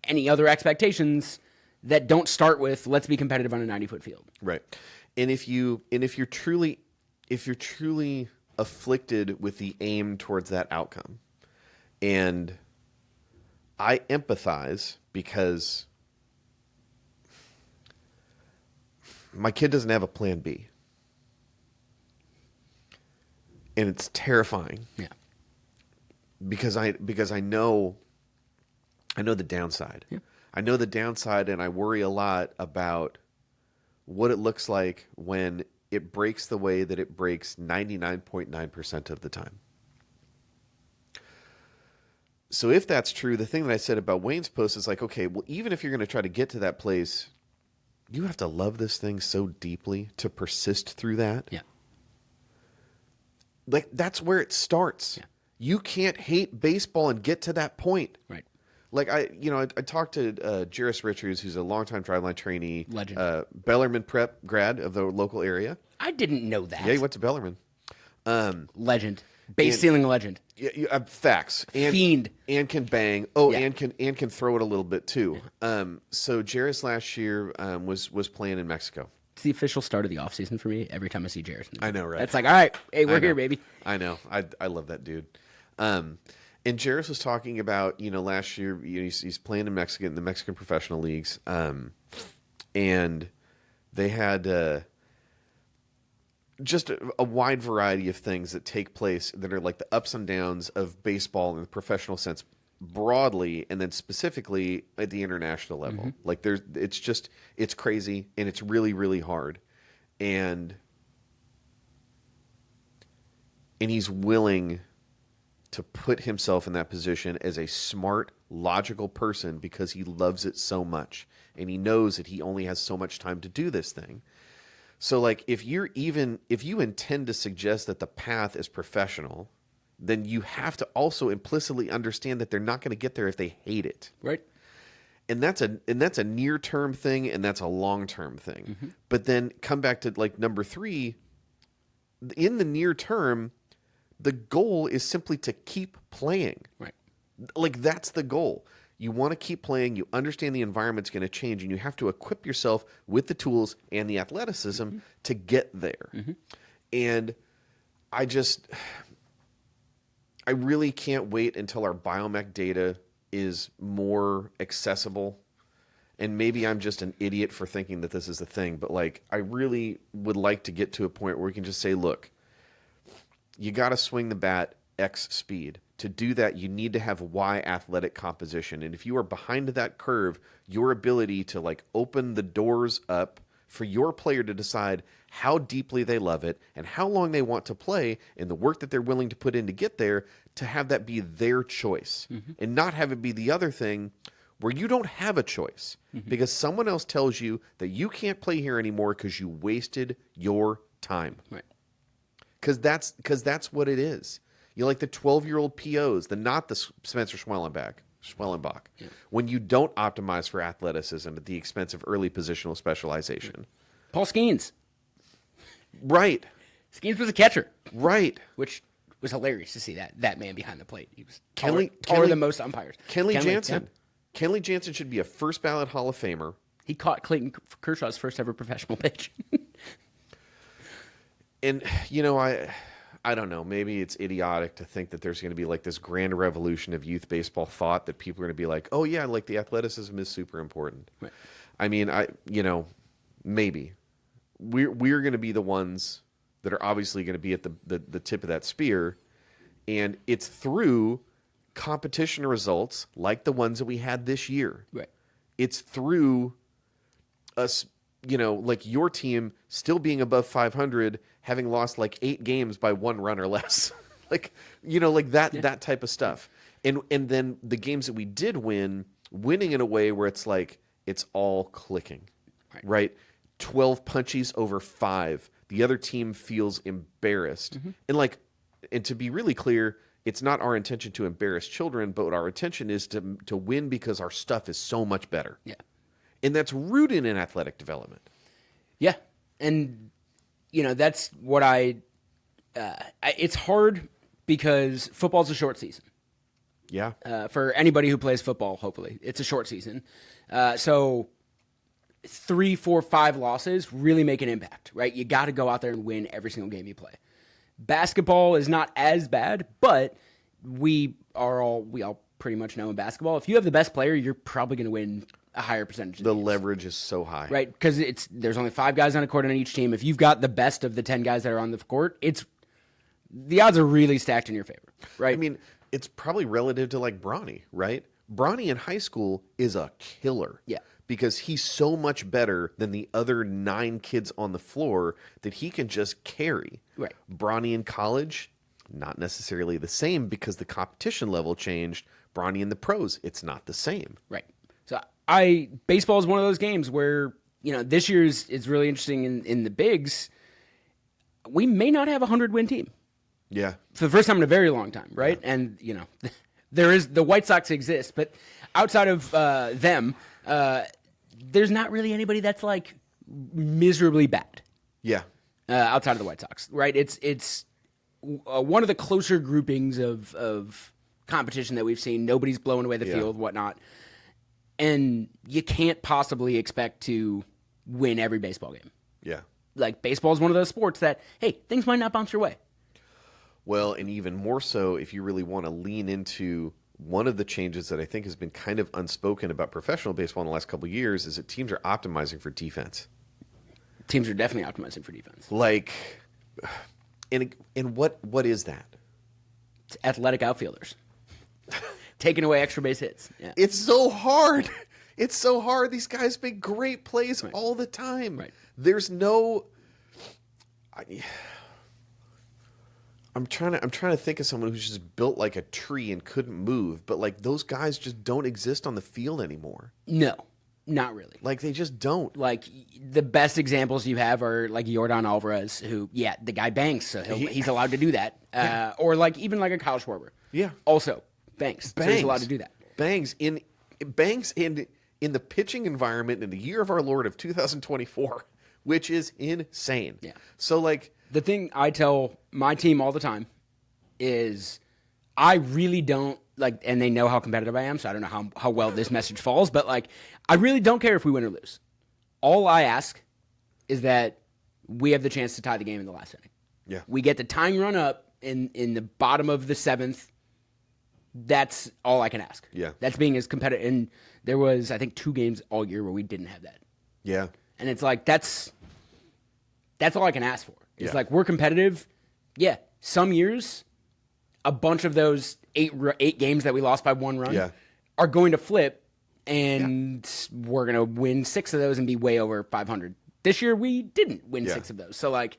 any other expectations that don't start with let's be competitive on a 90-foot field. Right. And if you're truly afflicted with the aim towards that outcome, and I empathize because my kid doesn't have a plan B. And it's terrifying. Yeah. Because I know the downside. Yeah. I know the downside, and I worry a lot about what it looks like when it breaks the way that it breaks 99.9% of the time. So if that's true, the thing that I said about Wayne's post is like, okay, well, even if you're going to try to get to that place, you have to love this thing so deeply to persist through that. Yeah. Like, that's where it starts. Yeah. You can't hate baseball and get to that point. Right. Like, I talked to Jairus Richards, who's a longtime Driveline trainee. Legend. Bellarmine Prep grad of the local area. I didn't know that. Yeah, he went to Bellarmine. Legend. Base stealing legend. Yeah, facts. Fiend. And can bang. Oh, yeah. and can throw it a little bit, too. So Jairus last year was playing in Mexico. It's the official start of the offseason for me every time I see Jairus. I know, right? It's like, all right, hey, we're here, baby. I know. I love that dude. And Jairus was talking about, last year, he's playing in Mexico, in the Mexican professional leagues. and they had just a wide variety of things that take place that are like the ups and downs of baseball in the professional sense broadly, and then specifically at the international level. Like it's crazy, and it's really, really hard. And he's willing to put himself in that position as a smart, logical person because he loves it so much. And he knows that he only has so much time to do this thing. So like if you intend to suggest that the path is professional, then you have to also implicitly understand that they're not going to get there if they hate it. Right. And that's a near-term thing, and that's a long-term thing. But then come back to like number 3, in the near term, the goal is simply to keep playing. Right. Like that's the goal. You want to keep playing. You understand the environment's going to change, and you have to equip yourself with the tools and the athleticism to get there. And I really can't wait until our biomech data is more accessible. And maybe I'm just an idiot for thinking that this is a thing, but like I really would like to get to a point where we can just say, look, you got to swing the bat X speed. To do that, you need to have Y athletic composition. And if you are behind that curve, your ability to like open the doors up for your player to decide how deeply they love it and how long they want to play and the work that they're willing to put in to get there, to have that be their choice and not have it be the other thing where you don't have a choice because someone else tells you that you can't play here anymore because you wasted your time. Right. Because that's what it is. You like the 12-year-old POs, not the Spencer Schwellenbach. Yeah. When you don't optimize for athleticism at the expense of early positional specialization. Paul Skeens. Right. Skeens was a catcher. Right. Which was hilarious to see that man behind the plate. He was taller than most umpires. Kenley Jansen. Yeah. Kenley Jansen should be a first ballot Hall of Famer. He caught Clayton Kershaw's first ever professional pitch. And, I don't know. Maybe it's idiotic to think that there's going to be like this grand revolution of youth baseball thought that people are going to be like, oh yeah, like the athleticism is super important. Right. I mean, maybe we're going to be the ones that are obviously going to be at the tip of that spear. And it's through competition results like the ones that we had this year. Right. It's through us, like your team still being above 500, having lost like 8 games by 1 run or less. That type of stuff. And then the games that we did winning in a way where it's like, it's all clicking, right? 12 punchies over 5. The other team feels embarrassed. And to be really clear, it's not our intention to embarrass children, but our intention is to win because our stuff is so much better. Yeah. And that's rooted in athletic development. Yeah. And, that's what it's hard because football's a short season. Yeah. For anybody who plays football, hopefully. It's a short season. So 3, 4, 5 losses really make an impact, right? You got to go out there and win every single game you play. Basketball is not as bad, but we all pretty much know in basketball, if you have the best player, you're probably going to win a higher percentage of the games. Leverage is so high. Right, because there's only 5 guys on a court on each team. If you've got the best of the 10 guys that are on the court, the odds are really stacked in your favor, right? I mean, it's probably relative to like Bronny, right? Bronny in high school is a killer. Yeah. Because he's so much better than the other 9 kids on the floor that he can just carry. Right. Bronny in college, not necessarily the same because the competition level changed. Bronny in the pros, it's not the same. Right. So baseball is one of those games where, this year is really interesting in the bigs. We may not have a 100-win team. Yeah. For the first time in a very long time, right? Yeah. And, the White Sox exist, but outside of them, there's not really anybody that's like miserably bad. Yeah. Outside of the White Sox, right? It's one of the closer groupings of competition that we've seen. Nobody's blowing away the field, whatnot. And you can't possibly expect to win every baseball game. Yeah. Like, baseball is one of those sports that, hey, things might not bounce your way. Well, and even more so if you really want to lean into one of the changes that I think has been kind of unspoken about professional basebball in the last couple of years is that teams are optimizing for defense. Teams are definitely optimizing for defense. Like, and what is that? It's athletic outfielders. Taking away extra base hits. Yeah. It's so hard. It's so hard. These guys make great plays Right. all the time. Right. There's no. I'm trying to think of someone who's just built like a tree and couldn't move, but like those guys just don't exist on the field anymore. No, not really. Like they just don't. Like the best examples you have are like Yordan Alvarez, who the guy bangs, so he's allowed to do that. Or like even like a Kyle Schwarber. Yeah. Also bangs. So he's allowed to do that. Bangs in the pitching environment in the year of our Lord of 2024, which is insane. Yeah. So like The thing I tell my team all the time is I really don't like, and they know how competitive I am, so I don't know how well this message falls, but like I really don't care if we win or lose. All I ask is that we have the chance to tie the game in the last inning. Yeah. We get the tying run up in the bottom of the seventh. That's all I can ask. Yeah. That's being as competitive. And there was, I think, 2 games all year where we didn't have that. yeah. And it's like, that's all I can ask for. It's Yeah. like, we're competitive. Yeah. Some years, a bunch of those 8 games that we lost by 1 run are going to flip, and we're going to win 6 of those and be way over 500. This year, we didn't win 6 of those. So, like,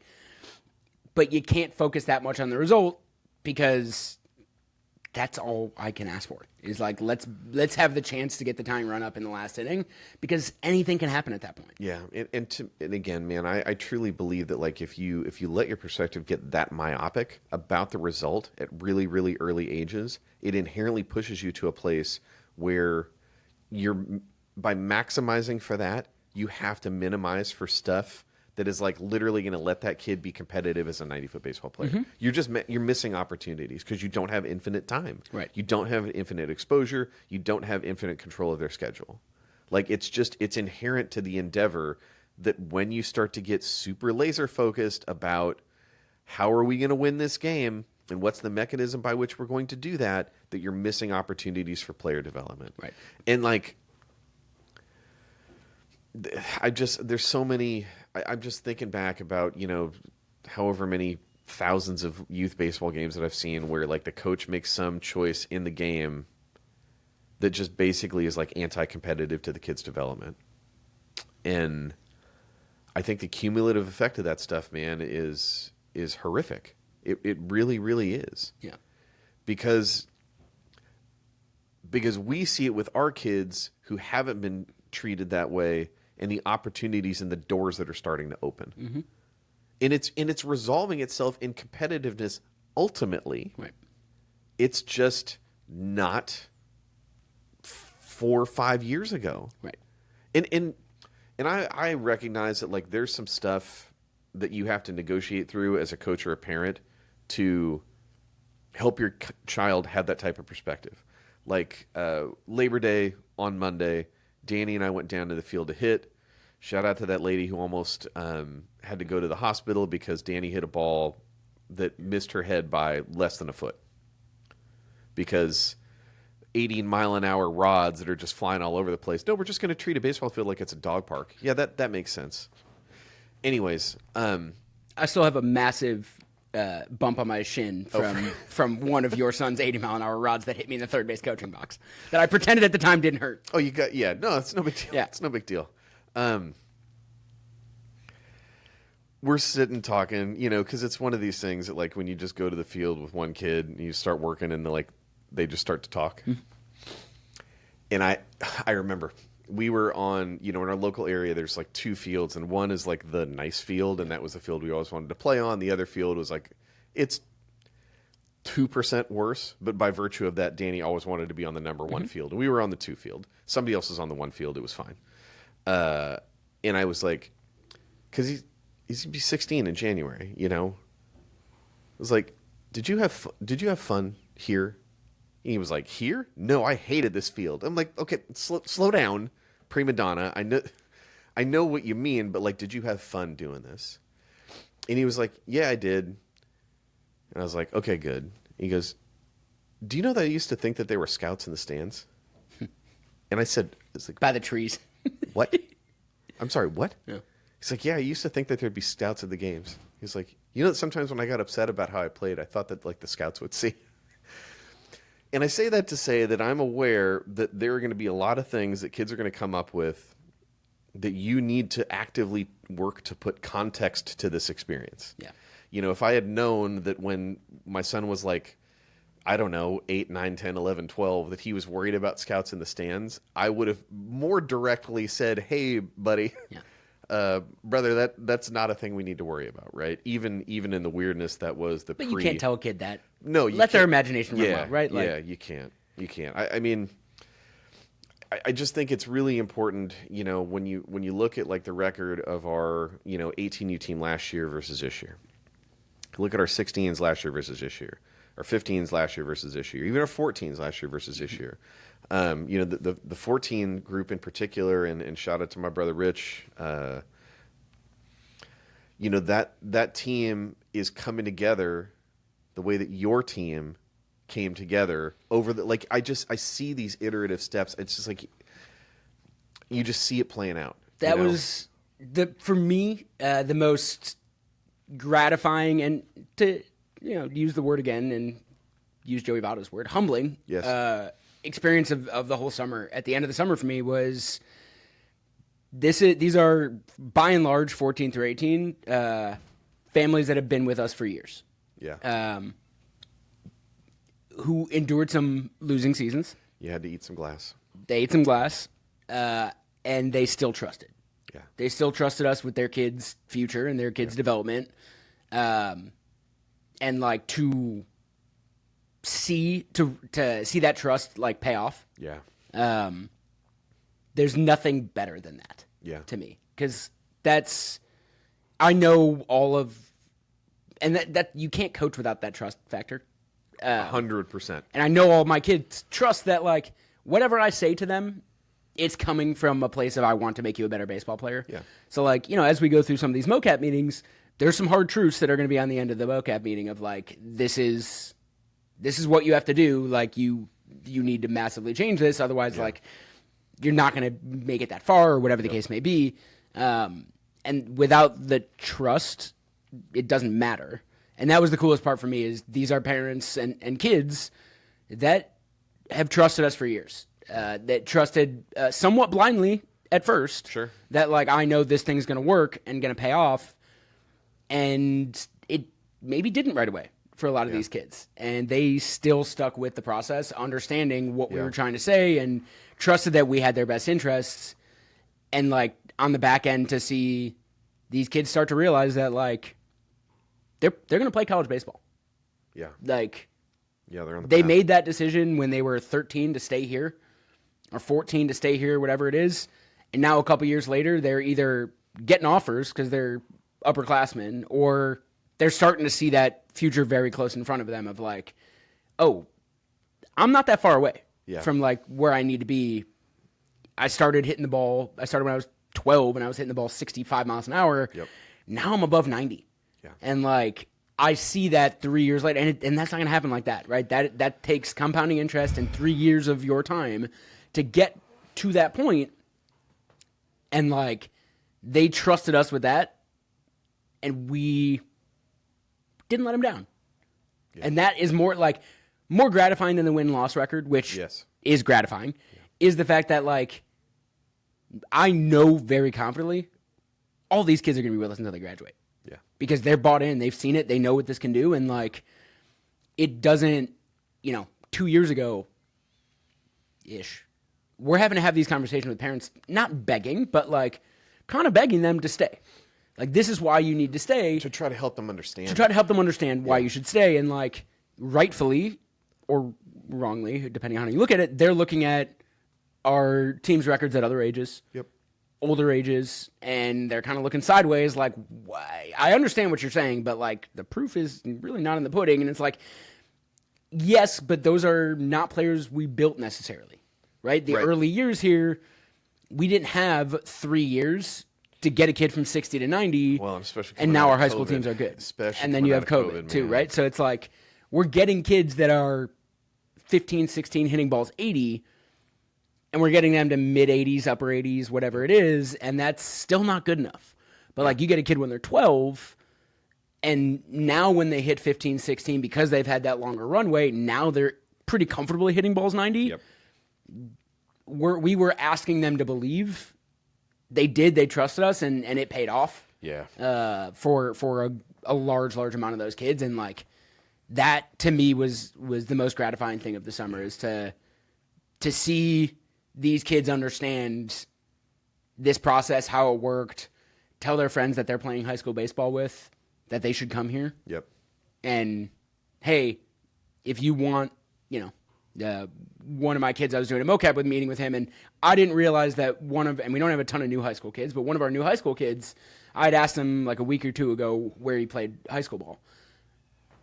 but you can't focus that much on the result because that's all I can ask for. Is like, let's have the chance to get the tying run up in the last inning because anything can happen at that point. Yeah, and again, man, I truly believe that like if you let your perspective get that myopic about the result at really, really early ages, it inherently pushes you to a place where by maximizing for that, you have to minimize for stuff that is like literally going to let that kid be competitive as a 90-foot baseball player. Mm-hmm. You're missing opportunities because you don't have infinite time. Right. You don't have infinite exposure. You don't have infinite control of their schedule. Like it's inherent to the endeavor that when you start to get super laser focused about how are we going to win this game and what's the mechanism by which we're going to do that, that you're missing opportunities for player development. Right. And like, there's so many. I'm just thinking back about, however many thousands of youth baseball games that I've seen where like the coach makes some choice in the game that just basically is like anti-competitive to the kid's development. And I think the cumulative effect of that stuff, man, is horrific. It really, really is. Yeah. Because we see it with our kids who haven't been treated that way and the opportunities and the doors that are starting to open. Mm-hmm. And it's resolving itself in competitiveness ultimately. Right. It's just not 4 or 5 years ago. Right. And I recognize that like there's some stuff that you have to negotiate through as a coach or a parent to help your child have that type of perspective. Like Labor Day on Monday, Danny and I went down to the field to hit. Shout out to that lady who almost had to go to the hospital because Danny hit a ball that missed her head by less than a foot. Because 80-mile-an-hour rods that are just flying all over the place. No, we're just going to treat a baseball field like it's a dog park. Yeah, that makes sense. Anyways, I still have a massive bump on my shin from one of your son's 80-mile-an-hour rods that hit me in the third base coaching box that I pretended at the time didn't hurt. Oh, no, it's no big deal. Yeah. It's no big deal. We're sitting talking, because it's one of these things that like when you just go to the field with one kid and you start working and they just start to talk. Mm-hmm. And I remember we were on, in our local area, there's like 2 fields, and one is like the nice field, and that was the field we always wanted to play on. The other field was like, it's 2% worse, but by virtue of that, Danny always wanted to be on the number 1 field. And we were on the 2 field. Somebody else was on the 1 field. It was fine. And I was like, because he's going to be 16 in January, I was like, did you have fun here? And he was like, here? No, I hated this field. I'm like, okay, slow down, prima donna. I know what you mean, but like, did you have fun doing this? And he was like, yeah, I did. And I was like, okay, good. He goes, do you know that I used to think that there were scouts in the stands? And I said, it's like, By the trees. what? I'm sorry, what? Yeah. He's like, yeah, I used to think that there'd be scouts at the games. He's like, you know, sometimes when I got upset about how I played, I thought that like the scouts would see. And I say that to say that I'm aware that there are going to be a lot of things that kids are going to come up with that you need to actively work to put context to this experience. Yeah. You know, if I had known that when my son was like, I don't know, 8, 9, 10, 11, 12, that he was worried about scouts in the stands, I would have more directly said, hey, buddy, brother, that's not a thing we need to worry about, right? Even in the weirdness that was the But you can't tell a kid that. No, you Let their can't. imagination run wild, right? Yeah, you can't. I mean, I just think it's really important, you know, when you look at like the record of our, you know, 18U team last year versus this year. Look at our 16s last year versus this year. Our 15s last year versus this year, even our 14s last year versus this year. You know, the 14 group in particular, and shout out to my brother Rich. You know, that team is coming together the way that your team came together over the, like, I see these iterative steps. It's just like you just see it playing out. That was for me the most gratifying, and to use the word again and use Joey Votto's word, humbling. Yes. Experience of the whole summer. At the end of the summer for me was these are by and large 14 through 18 families that have been with us for years. Yeah. Who endured some losing seasons. You had to eat some glass. They ate some glass, and they still trusted. Yeah. They still trusted us with their kids' future and their kids' development. And like to see that trust like pay off. Yeah. There's nothing better than that. Yeah. To me, because I know all of, and that you can't coach without that trust factor. 100%. And I know all my kids trust that, like, whatever I say to them, it's coming from a place of I want to make you a better baseball player. Yeah. So, like, you know, as we go through some of these mocap meetings, there's some hard truths that are going to be on the end of the mocap meeting of, like, this is what you have to do. Like, you need to massively change this. Otherwise, like, you're not going to make it that far or whatever the case may be. And without the trust, it doesn't matter. And that was the coolest part for me is these are parents and kids that have trusted us for years, that trusted somewhat blindly at first. Sure. That, like, I know this thing's going to work and going to pay off. And it maybe didn't right away for a lot of these kids. And they still stuck with the process, understanding what we were trying to say and trusted that we had their best interests. And, like, on the back end to see these kids start to realize that, like, they're going to play college baseball. Yeah. Like, Yeah, they're on the they path. made that decision when they were 13 to stay here or 14 to stay here, whatever it is. And now a couple years later, they're either getting offers because they're upperclassmen or they're starting to see that future very close in front of them of like, oh, I'm not that far away from like where I need to be. I started hitting the ball. I started when I was 12 and I was hitting the ball 65 miles an hour. Yep. Now I'm above 90. Yeah. And like, I see that 3 years later, and that's not going to happen like that, right? That takes compounding interest and 3 years of your time to get to that point. And like, they trusted us with that, and we didn't let them down. Yeah. And that is more gratifying than the win-loss record, which is gratifying, is the fact that like, I know very confidently all these kids are going to be with us until they graduate. Yeah. Because they're bought in, they've seen it, they know what this can do, and like, it doesn't, 2 years ago ish, we're having to have these conversations with parents, not begging, but like kind of begging them to stay. Like, this is why you need to stay. To try to help them understand. Why you should stay. And like, rightfully or wrongly, depending on how you look at it, they're looking at our team's records at other ages. Yep. Older ages, and they're kind of looking sideways like, why? I understand what you're saying, but like, the proof is really not in the pudding. And it's like, yes, but those are not players we built necessarily, right? The early years here, we didn't have 3 years to get a kid from 60 to 90. Well, especially and now our high school teams are good. Especially and then you have COVID too, man. right? So it's like, we're getting kids that are 15, 16 hitting balls 80, and we're getting them to mid 80s, upper 80s, whatever it is, and that's still not good enough. But like you get a kid when they're 12, and now when they hit 15, 16, because they've had that longer runway, now they're pretty comfortably hitting balls 90. Yep. We were asking them to believe. They did. They trusted us, and it paid off. Yeah. For a large amount of those kids, and like that to me was the most gratifying thing of the summer, is to see these kids understand this process, how it worked, tell their friends that they're playing high school baseball with, that they should come here. Yep. And hey, if you want, one of my kids, I was doing a mocap with, meeting with him, and I didn't realize that and we don't have a ton of new high school kids, but one of our new high school kids, I'd asked him like a week or two ago where he played high school ball.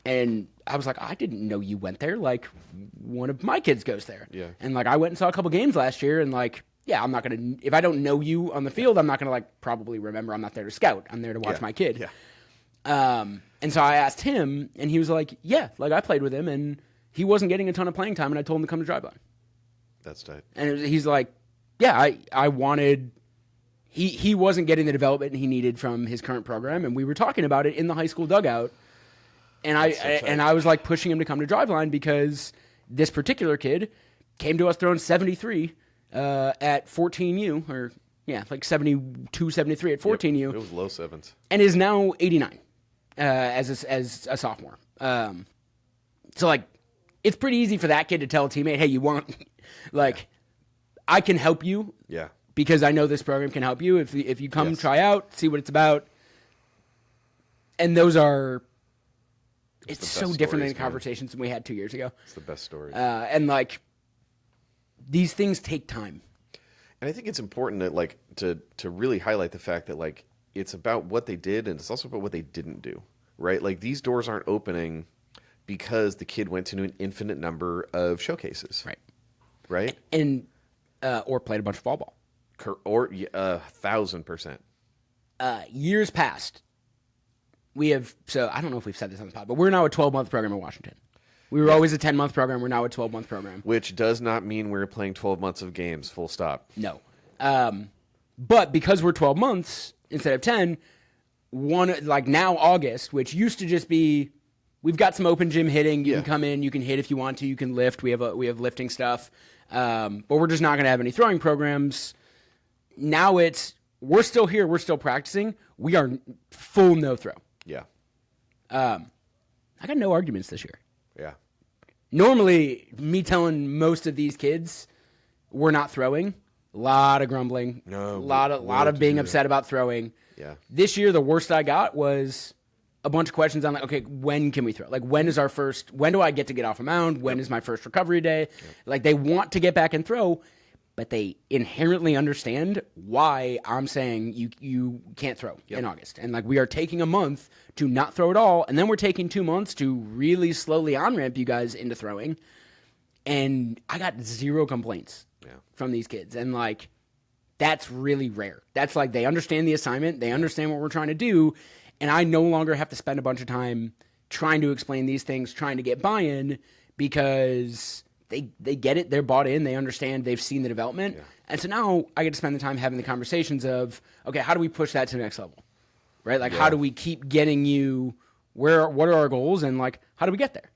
And I was like, I didn't know you went there. Like, one of my kids goes there. Yeah. And like, I went and saw a couple games last year, and like, yeah, I'm not going to, if I don't know you on the field, I'm not going to like probably remember. I'm not there to scout. I'm there to watch my kid. Yeah. And so I asked him, and he was like, yeah, like I played with him, and he wasn't getting a ton of playing time, and I told him to come to Driveline. That's tight. And he's like, yeah, I wanted, he wasn't getting the development he needed from his current program, and we were talking about it in the high school dugout. And I was like pushing him to come to Driveline, because this particular kid came to us throwing 73 at 14U, or like 72, 73 at 14U. Yep. It was low sevens. And is now 89 as a sophomore. So like, it's pretty easy for that kid to tell a teammate, hey, you want, like, I can help you. Yeah. Because I know this program can help you. If you come try out, see what it's about. And those are, it's so different than the conversations we had 2 years ago. It's the best stories. And like, these things take time. And I think it's important that like to really highlight the fact that like it's about what they did, and it's also about what they didn't do, right? Like, these doors aren't opening because the kid went to an infinite number of showcases, right? And or played a bunch of fall ball, or 1,000%. Years past, we have. So I don't know if we've said this on the pod, but we're now a 12-month program in Washington. We were always a 10-month program. We're now a 12-month program. Which does not mean we're playing 12 months of games, full stop. No. But because we're 12 months instead of 10, like now August, which used to just be, we've got some open gym hitting. You can come in, you can hit if you want to, you can lift. We have lifting stuff. But we're just not going to have any throwing programs. Now we're still here. We're still practicing. We are full no throw. Yeah. I got no arguments this year. Yeah. Normally, me telling most of these kids we're not throwing, a lot of grumbling, a lot of being upset about throwing. Yeah. This year, the worst I got was a bunch of questions on like, okay, when can we throw? Like, when do I get to get off a mound? When is my first recovery day? Like, they want to get back and throw, but they inherently understand why I'm saying you can't throw in August. And like, we are taking a month to not throw at all, and then we're taking 2 months to really slowly on-ramp you guys into throwing. And I got zero complaints from these kids. And like, that's really rare. That's like, they understand the assignment, they understand what we're trying to do, and I no longer have to spend a bunch of time trying to explain these things, trying to get buy-in, because they get it, they're bought in, they understand, they've seen the development. Yeah. And so now I get to spend the time having the conversations of, okay, how do we push that to the next level? Right? Like, how do we keep getting you, what are our goals, and like, how do we get there?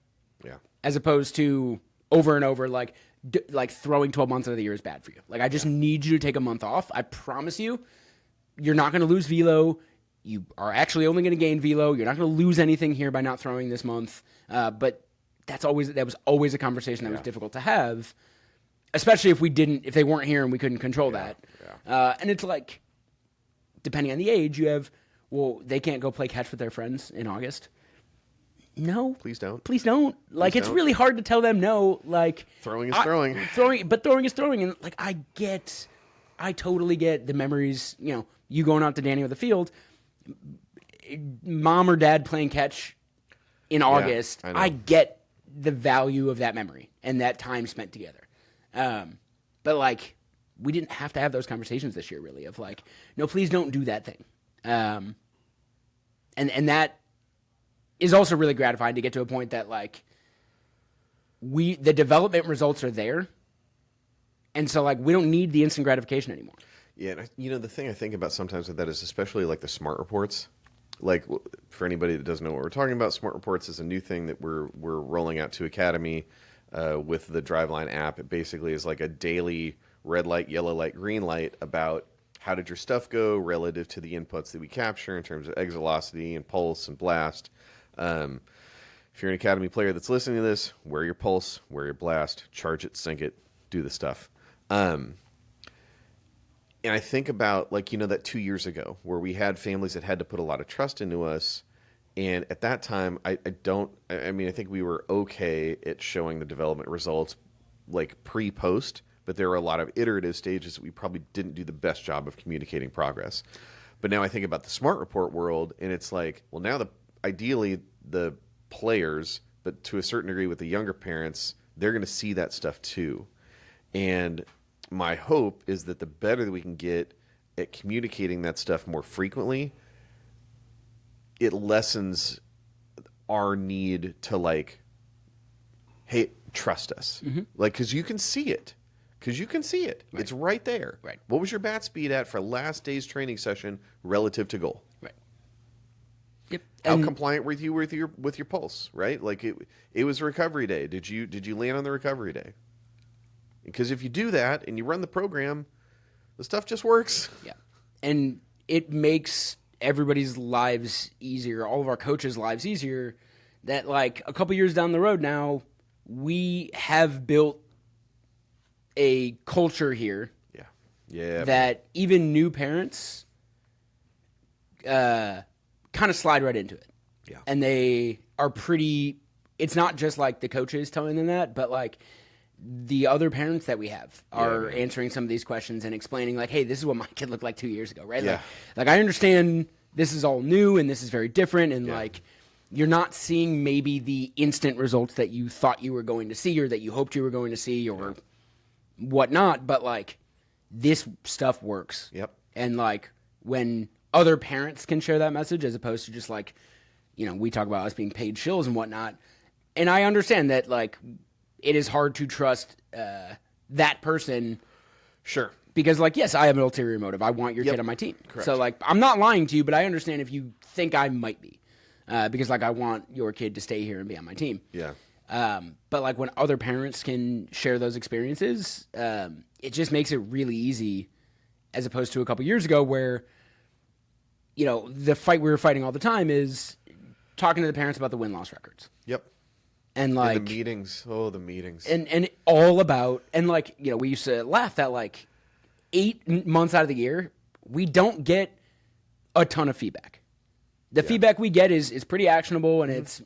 Yeah. As opposed to over and over, like throwing 12 months out of the year is bad for you. Like, I just need you to take a month off. I promise you, you're not going to lose velo. You are actually only going to gain velo. You're not going to lose anything here by not throwing this month. But that was always a conversation that was difficult to have, especially if they weren't here and we couldn't control that. Yeah. And it's like, depending on the age, you have, well, they can't go play catch with their friends in August. No. Please don't. Please don't. Like, it's really hard to tell them no. Like, throwing is throwing. But throwing is throwing. And like, I totally get the memories, you going out to Danny with the field, mom or dad playing catch in August. I get the value of that memory and that time spent together. But like, we didn't have to have those conversations this year, really, of like, no, please don't do that thing. And that is also really gratifying to get to a point that like, the development results are there. And so, like, we don't need the instant gratification anymore. Yeah, and the thing I think about sometimes with that is especially like the smart reports. Like, for anybody that doesn't know what we're talking about, smart reports is a new thing that we're rolling out to Academy with the Driveline app. It basically is like a daily red light, yellow light, green light about how did your stuff go relative to the inputs that we capture in terms of exit velocity and pulse and blast. If you're an Academy player that's listening to this, wear your pulse, wear your blast, charge it, sync it, do the stuff. And I think about, like, that 2 years ago where we had families that had to put a lot of trust into us. And at that time, I think we were okay at showing the development results like pre-post, but there were a lot of iterative stages that we probably didn't do the best job of communicating progress. But now I think about the smart report world, and it's like, well, now ideally the players, but to a certain degree with the younger parents, they're going to see that stuff too. And my hope is that the better that we can get at communicating that stuff more frequently, it lessens our need to, like, hey, trust us. Mm-hmm. Like, because you can see it. Right. It's right there. Right. What was your bat speed at for last day's training session relative to goal? Right. Yep. How compliant were you with your pulse? Right. Like it was recovery day. Did you land on the recovery day? Because if you do that and you run the program, the stuff just works. Yeah. And it makes everybody's lives easier, all of our coaches' lives easier, that, like, a couple years down the road now, we have built a culture here. Yeah. That even new parents kind of slide right into it. Yeah. And they are it's not just like the coaches telling them that, but like the other parents that we have are answering some of these questions and explaining, like, hey, this is what my kid looked like 2 years ago, right? Yeah. Like I understand this is all new and this is very different, and like you're not seeing maybe the instant results that you thought you were going to see or that you hoped you were going to see or whatnot, but like this stuff works. Yep. And like when other parents can share that message as opposed to just like, we talk about us being paid shills and whatnot. And I understand that, like, it is hard to trust that person. Sure. Because, like, yes, I have an ulterior motive. I want your kid on my team. Correct. So, like, I'm not lying to you, but I understand if you think I might be. Because, like, I want your kid to stay here and be on my team. Yeah. But, like, when other parents can share those experiences, it just makes it really easy, as opposed to a couple years ago where, the fight we were fighting all the time is talking to the parents about the win-loss records. Yep. And like the meetings. Oh, the meetings. And all about, and like, we used to laugh that like 8 months out of the year, we don't get a ton of feedback. The feedback we get is pretty actionable, and it's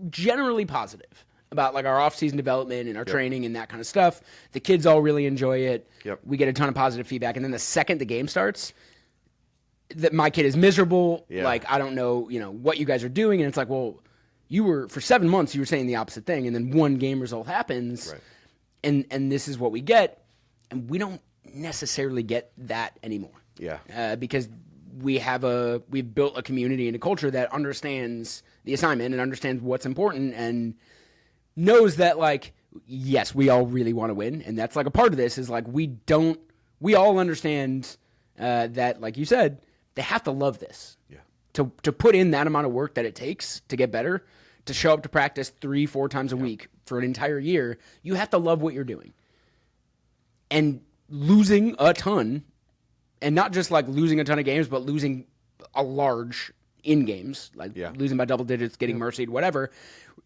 generally positive about like our off-season development and our training and that kind of stuff. The kids all really enjoy it. Yep. We get a ton of positive feedback. And then the second the game starts, that my kid is miserable. Yeah. Like, I don't know, what you guys are doing. And it's like, well, for 7 months, you were saying the opposite thing. And then one game result happens. Right. And this is what we get. And we don't necessarily get that anymore. Yeah. Because we've built a community and a culture that understands the assignment and understands what's important and knows that, like, yes, we all really want to win. And that's like a part of this is like, we all understand that, like you said, they have to love this. Yeah. To put in that amount of work that it takes to get better, to show up to practice 3-4 times a week for an entire year, you have to love what you're doing. And losing a ton, and not just like losing a ton of games, but losing a large in games, like losing by double digits, getting mercied, whatever,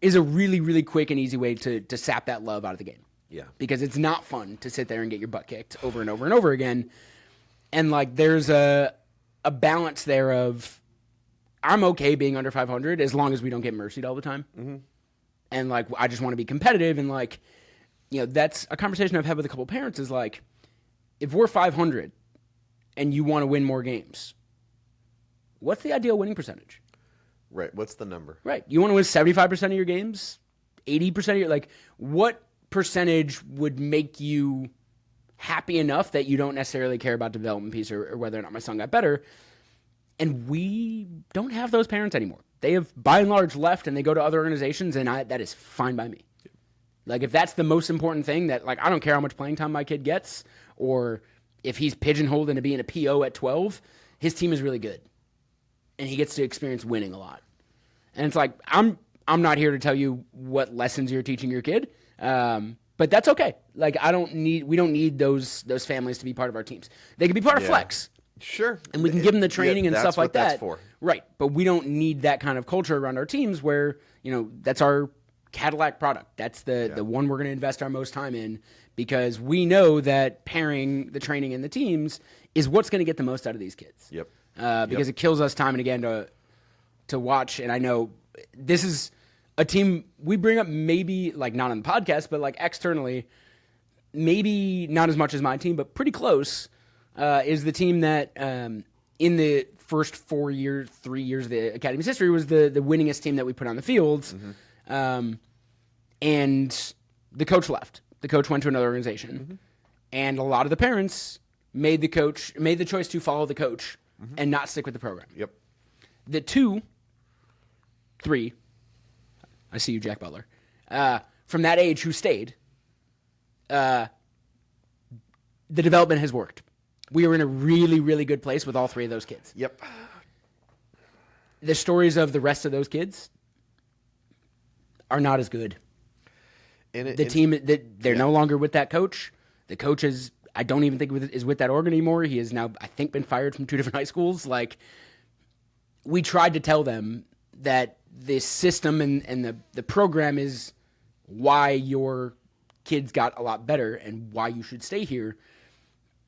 is a really, really quick and easy way to sap that love out of the game. Yeah. Because it's not fun to sit there and get your butt kicked over and over and over again. And like there's a balance there of, I'm okay being under 500 as long as we don't get mercied all the time. Mm-hmm. And like, I just want to be competitive. And like, that's a conversation I've had with a couple parents is like, if we're 500 and you want to win more games, what's the ideal winning percentage? Right. What's the number? Right. You want to win 75% of your games, 80% of your, like, what percentage would make you happy enough that you don't necessarily care about development piece or whether or not my son got better? And we don't have those parents anymore. They have, by and large, left and they go to other organizations, and that is fine by me. Like, if that's the most important thing, that, like, I don't care how much playing time my kid gets, or if he's pigeonholed into being a PO at 12, his team is really good. And he gets to experience winning a lot. And it's like, I'm not here to tell you what lessons you're teaching your kid, but that's okay. Like, we don't need those families to be part of our teams. They can be part of Flex. Sure. And we can give them the training and stuff like that. That's for. Right. But we don't need that kind of culture around our teams where, that's our Cadillac product. That's the one we're going to invest our most time in, because we know that pairing the training and the teams is what's going to get the most out of these kids. Yep. Because it kills us time and again to watch. And I know this is a team we bring up, maybe like not on the podcast, but like externally, maybe not as much as my team, but pretty close, is the team that in the first 3 years of the Academy's history was the winningest team that we put on the fields. And the coach left. The coach went to another organization. And a lot of the parents made the choice to follow the coach and not stick with the program. Yep. The 3, I see you, Jack Butler, from that age who stayed, the development has worked. We are in a really, really good place with all 3 of those kids. Yep. The stories of the rest of those kids are not as good. The team, they're no longer with that coach. The coach I don't even think is with that org anymore. He has now, I think, been fired from 2 different high schools. Like, we tried to tell them that this system and the program is why your kids got a lot better and why you should stay here.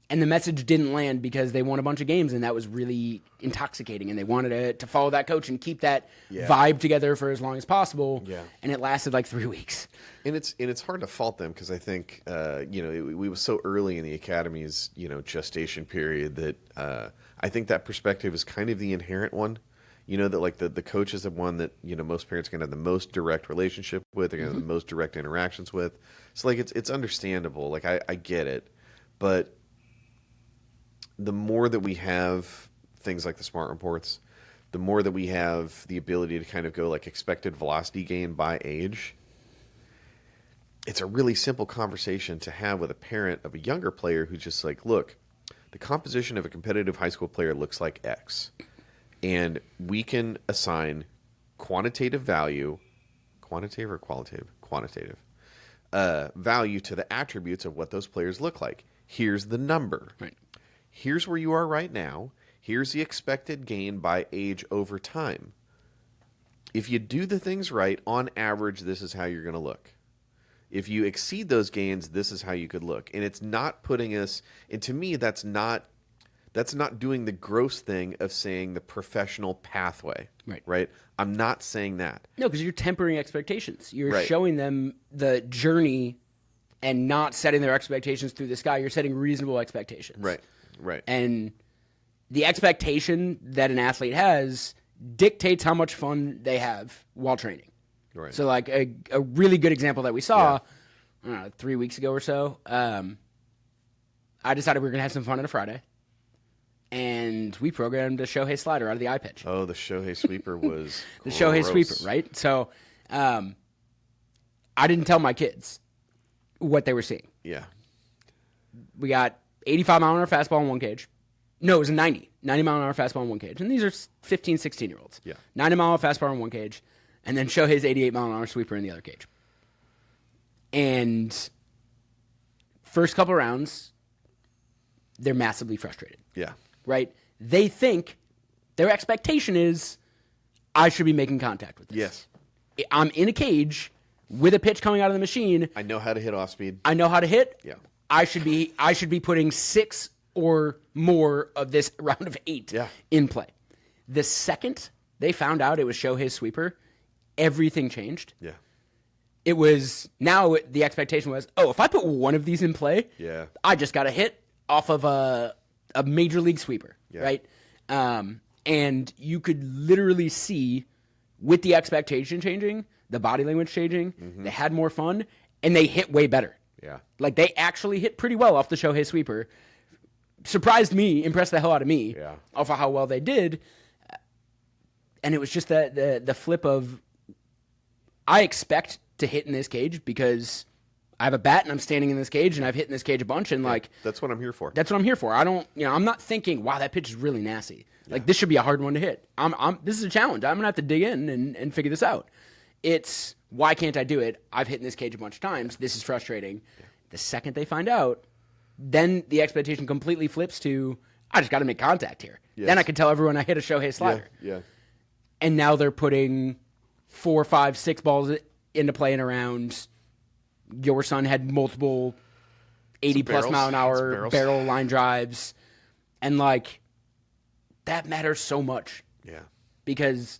And the message didn't land because they won a bunch of games, and that was really intoxicating. And they wanted to follow that coach and keep that vibe together for as long as possible. Yeah. And it lasted like 3 weeks. And it's hard to fault them, because I think we were so early in the Academy's gestation period that I think that perspective is kind of the inherent one. That like the coach is the one that most parents are going to have the most direct relationship with, they're going to have the most direct interactions with. So like it's understandable. Like I get it, but the more that we have things like the smart reports, the more that we have the ability to kind of go like expected velocity gain by age, it's a really simple conversation to have with a parent of a younger player who's just like, look, the composition of a competitive high school player looks like X. And we can assign quantitative value, quantitative or qualitative? Quantitative. Value to the attributes of what those players look like. Here's the number. Right. Here's where you are right now. Here's the expected gain by age over time. If you do the things right, on average, this is how you're going to look. If you exceed those gains, this is how you could look. And it's not putting us, and to me, that's not doing the gross thing of saying the professional pathway. Right? I'm not saying that. No, because you're tempering expectations. You're showing them the journey and not setting their expectations through the sky. You're setting reasonable expectations. Right. And the expectation that an athlete has dictates how much fun they have while training. Right. So, like, a really good example that we saw, I don't know, 3 weeks ago or so, I decided we were going to have some fun on a Friday. And we programmed a Shohei slider out of the eye pitch. Oh, the Shohei sweeper was the Shohei sweeper, right? So, I didn't tell my kids what they were seeing. Yeah. We got 85-mile-an-hour fastball in one cage. No, it was a 90-mile-an-hour fastball in one cage. And these are 15, 16-year-olds. Yeah. 90-mile fastball in one cage, and then Shohei's 88-mile-an-hour sweeper in the other cage. And first couple rounds, they're massively frustrated. Yeah. Right? They think their expectation is, I should be making contact with this. Yes. I'm in a cage with a pitch coming out of the machine. I know how to hit off speed. I know how to hit. Yeah. I should be putting 6 or more of this round of 8 in play. The second they found out it was Shohei's sweeper, everything changed. Yeah. It was, now the expectation was, if I put one of these in play, I just got a hit off of a major league sweeper, right? And you could literally see, with the expectation changing, the body language changing, they had more fun, and they hit way better. Yeah. Like, they actually hit pretty well off the Shohei sweeper. Surprised me, impressed the hell out of me off of how well they did. And it was just the flip of, I expect to hit in this cage because I have a bat and I'm standing in this cage and I've hit in this cage a bunch and like that's what I'm here for. That's what I'm here for. I don't, I'm not thinking, wow, that pitch is really nasty. Like this should be a hard one to hit. This is a challenge. I'm gonna have to dig in and figure this out. It's why can't I do it? I've hit in this cage a bunch of times. This is frustrating. Yeah. The second they find out, then the expectation completely flips to I just got to make contact here. Yes. Then I can tell everyone I hit a Shohei slider. Yeah. And now they're putting 4, 5, 6 balls into play in a round. Your son had multiple 80-plus mile an hour barrel line drives. And, like, that matters so much. Yeah. Because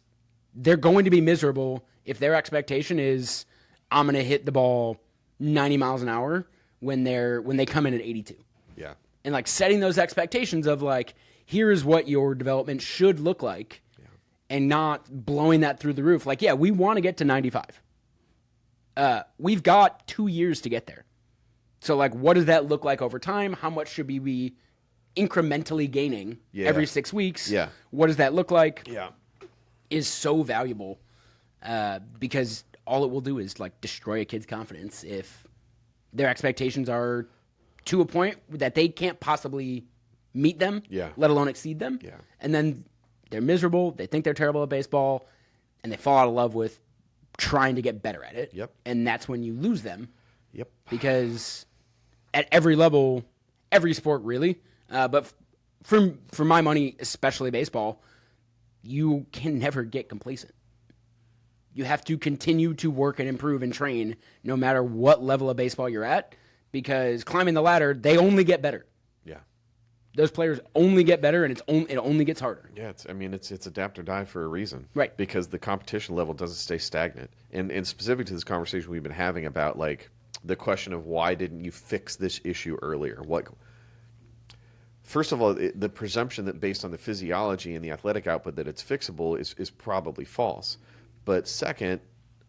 they're going to be miserable if their expectation is I'm going to hit the ball 90 miles an hour when they come in at 82. Yeah. And, like, setting those expectations of, like, here is what your development should look like and not blowing that through the roof. Like, yeah, we want to get to 95. We've got 2 years to get there. So, like, what does that look like over time? How much should we be incrementally gaining every 6 weeks? Yeah. What does that look like? Yeah. Is so valuable because all it will do is, like, destroy a kid's confidence if their expectations are to a point that they can't possibly meet them, let alone exceed them. Yeah. And then they're miserable, they think they're terrible at baseball, and they fall out of love with trying to get better at it. Yep. And that's when you lose them. Yep. Because at every level, every sport really, but for my money, especially baseball, you can never get complacent. You have to continue to work and improve and train no matter what level of baseball you're at, because climbing the ladder, they only get better. Yeah. Those players only get better, and it only gets harder. Yeah, it's adapt or die for a reason. Right. Because the competition level doesn't stay stagnant. And specific to this conversation we've been having about, like, the question of why didn't you fix this issue earlier? First of all, the presumption that based on the physiology and the athletic output that it's fixable is probably false. But second,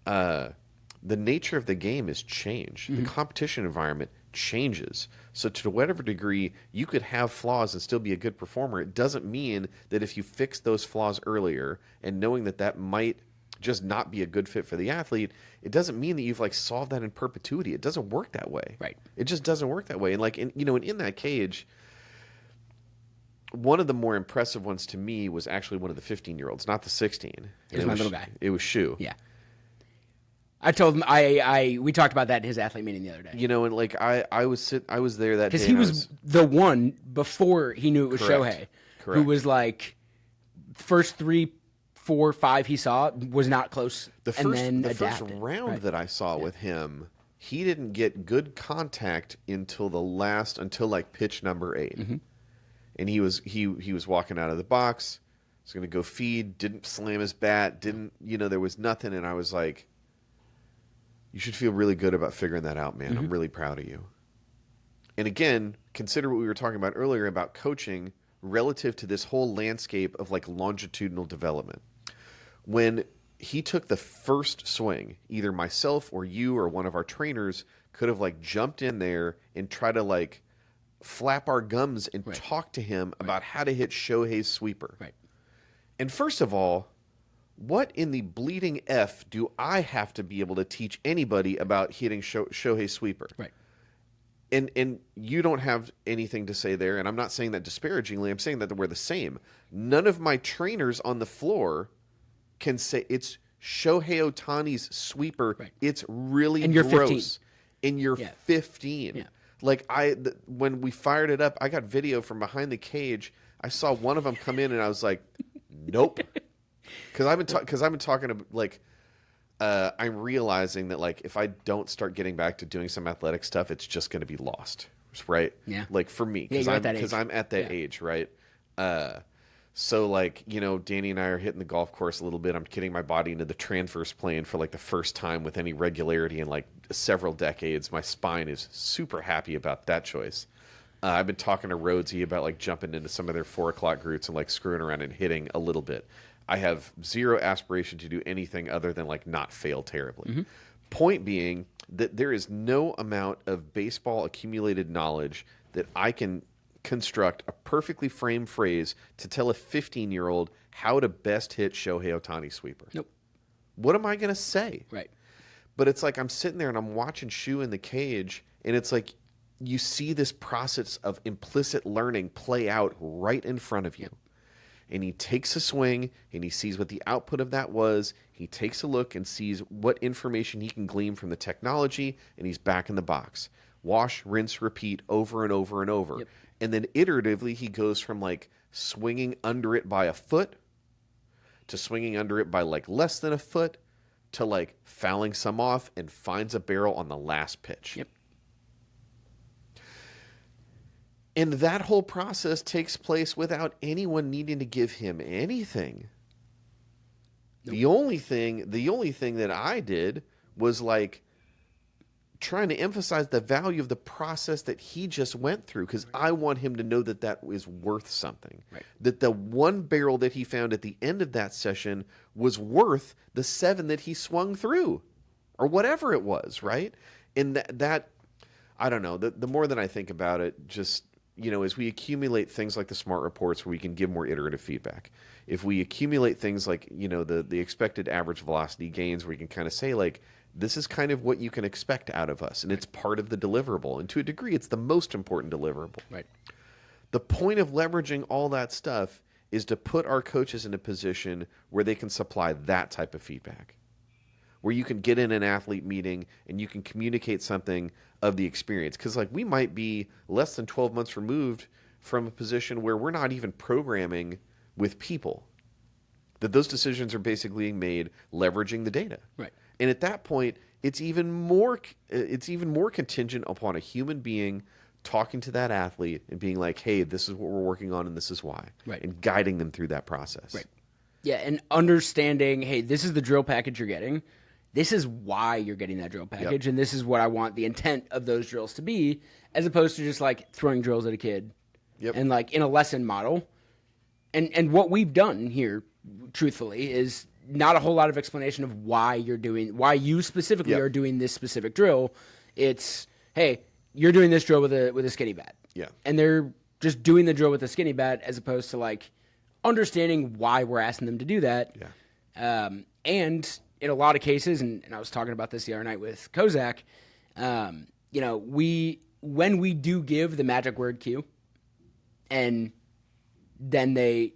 the nature of the game has changed. Mm-hmm. The competition environment changes. So to whatever degree you could have flaws and still be a good performer, it doesn't mean that if you fix those flaws earlier and knowing that might just not be a good fit for the athlete, it doesn't mean that you've, like, solved that in perpetuity. It doesn't work that way. Right. It just doesn't work that way. And, like, in that cage, one of the more impressive ones to me was actually one of the 15-year-olds, not the 16. It was my little guy. It was Shu. Yeah. I told him we talked about that in his athlete meeting the other day. And, like, I was there that day. Because he was the one before he knew it was Shohei. Correct. Who was like first 3, 4, 5 he saw was not close. The first round that I saw with him, he didn't get good contact until like pitch number 8. Mm-hmm. And he was walking out of the box, was going to go feed, didn't slam his bat, there was nothing. And I was like, you should feel really good about figuring that out, man. Mm-hmm. I'm really proud of you. And again, consider what we were talking about earlier about coaching relative to this whole landscape of, like, longitudinal development. When he took the first swing, either myself or you or one of our trainers could have, like, jumped in there and try to, like, flap our gums and talk to him about how to hit Shohei's sweeper. Right. And first of all, what in the bleeding F do I have to be able to teach anybody about hitting Shohei's sweeper? Right. And you don't have anything to say there, and I'm not saying that disparagingly. I'm saying that we're the same. None of my trainers on the floor can say it's Shohei Ohtani's sweeper. Right. It's really and you're gross. 15. And you're 15. Yeah. Like, when we fired it up, I got video from behind the cage. I saw one of them come in, and I was like, nope. Because I've been talking to, like, I'm realizing that, like, if I don't start getting back to doing some athletic stuff, it's just going to be lost, right? Yeah. Like, for me, because I'm at that age, right? So, like, Danny and I are hitting the golf course a little bit. I'm getting my body into the transverse plane for, like, the first time with any regularity in, like, several decades. My spine is super happy about that choice. I've been talking to Rhodesy about, like, jumping into some of their 4 o'clock groups and, like, screwing around and hitting a little bit. I have zero aspiration to do anything other than, like, not fail terribly. Mm-hmm. Point being that there is no amount of baseball accumulated knowledge that I can construct a perfectly framed phrase to tell a 15-year-old how to best hit Shohei Ohtani's sweeper. Nope. What am I going to say? Right. But it's like I'm sitting there and I'm watching Shu in the cage, and it's like you see this process of implicit learning play out right in front of you. And he takes a swing and he sees what the output of that was. He takes a look and sees what information he can glean from the technology, and he's back in the box. Wash, rinse, repeat over and over and over. Yep. And then iteratively he goes from like swinging under it by a foot to swinging under it by like less than a foot to like fouling some off and finds a barrel on the last pitch. Yep. And that whole process takes place without anyone needing to give him anything. Nope. The only thing that I did was like trying to emphasize the value of the process that he just went through, because I want him to know that that is worth something. Right. That the one barrel that he found at the end of that session was worth the 7 that he swung through, or whatever it was, right? And that I don't know. The more that I think about it, just, you know, as we accumulate things like the smart reports where we can give more iterative feedback, if we accumulate things like, you know, the expected average velocity gains, where we can kind of say like, this is kind of what you can expect out of us, and it's part of the deliverable, and to a degree it's the most important deliverable. Right. The point of leveraging all that stuff is to put our coaches in a position where they can supply that type of feedback, where you can get in an athlete meeting and you can communicate something of the experience. Because like we might be less than 12 months removed from a position where we're not even programming with people, that those decisions are basically being made leveraging the data. Right. And at that point, it's even more contingent upon a human being talking to that athlete and being like, hey, this is what we're working on and this is why. Right. And guiding them through that process. Right. Yeah, and understanding, hey, this is the drill package you're getting. This is why you're getting that drill package, Yep. and this is what I want the intent of those drills to be, as opposed to just like throwing drills at a kid. Yep. And like in a lesson model. And what we've done here, truthfully, is not a whole lot of explanation of why you specifically Yep. are doing this specific drill. It's, hey, you're doing this drill with a skinny bat. Yeah. And they're just doing the drill with a skinny bat, as opposed to like understanding why we're asking them to do that. Yeah. And in a lot of cases, and I was talking about this the other night with Kozak, you know, when we do give the magic word cue, and then they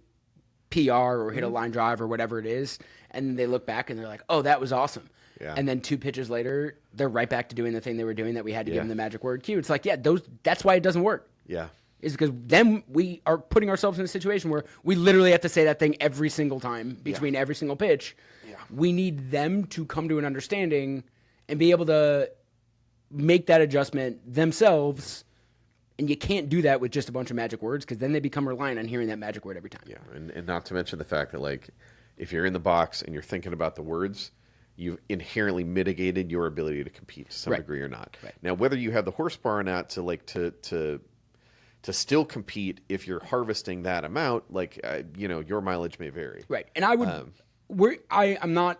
PR or hit a line drive or whatever it is, and they look back and they're like, oh, that was awesome. Yeah. And then 2 pitches later, they're right back to doing the thing they were doing that we had to give Yeah. them the magic word cue. It's like, yeah, that's why it doesn't work. Yeah. Is because then we are putting ourselves in a situation where we literally have to say that thing every single time between every single pitch. Yeah. We need them to come to an understanding and be able to make that adjustment themselves. And you can't do that with just a bunch of magic words, because then they become reliant on hearing that magic word every time. Yeah. And not to mention the fact that like if you're in the box and you're thinking about the words, you've inherently mitigated your ability to compete to some Right. degree or not. Right. Now, whether you have the horsepower or not to still compete, if you're harvesting that amount, like you know, your mileage may vary. Right. And I would, I'm not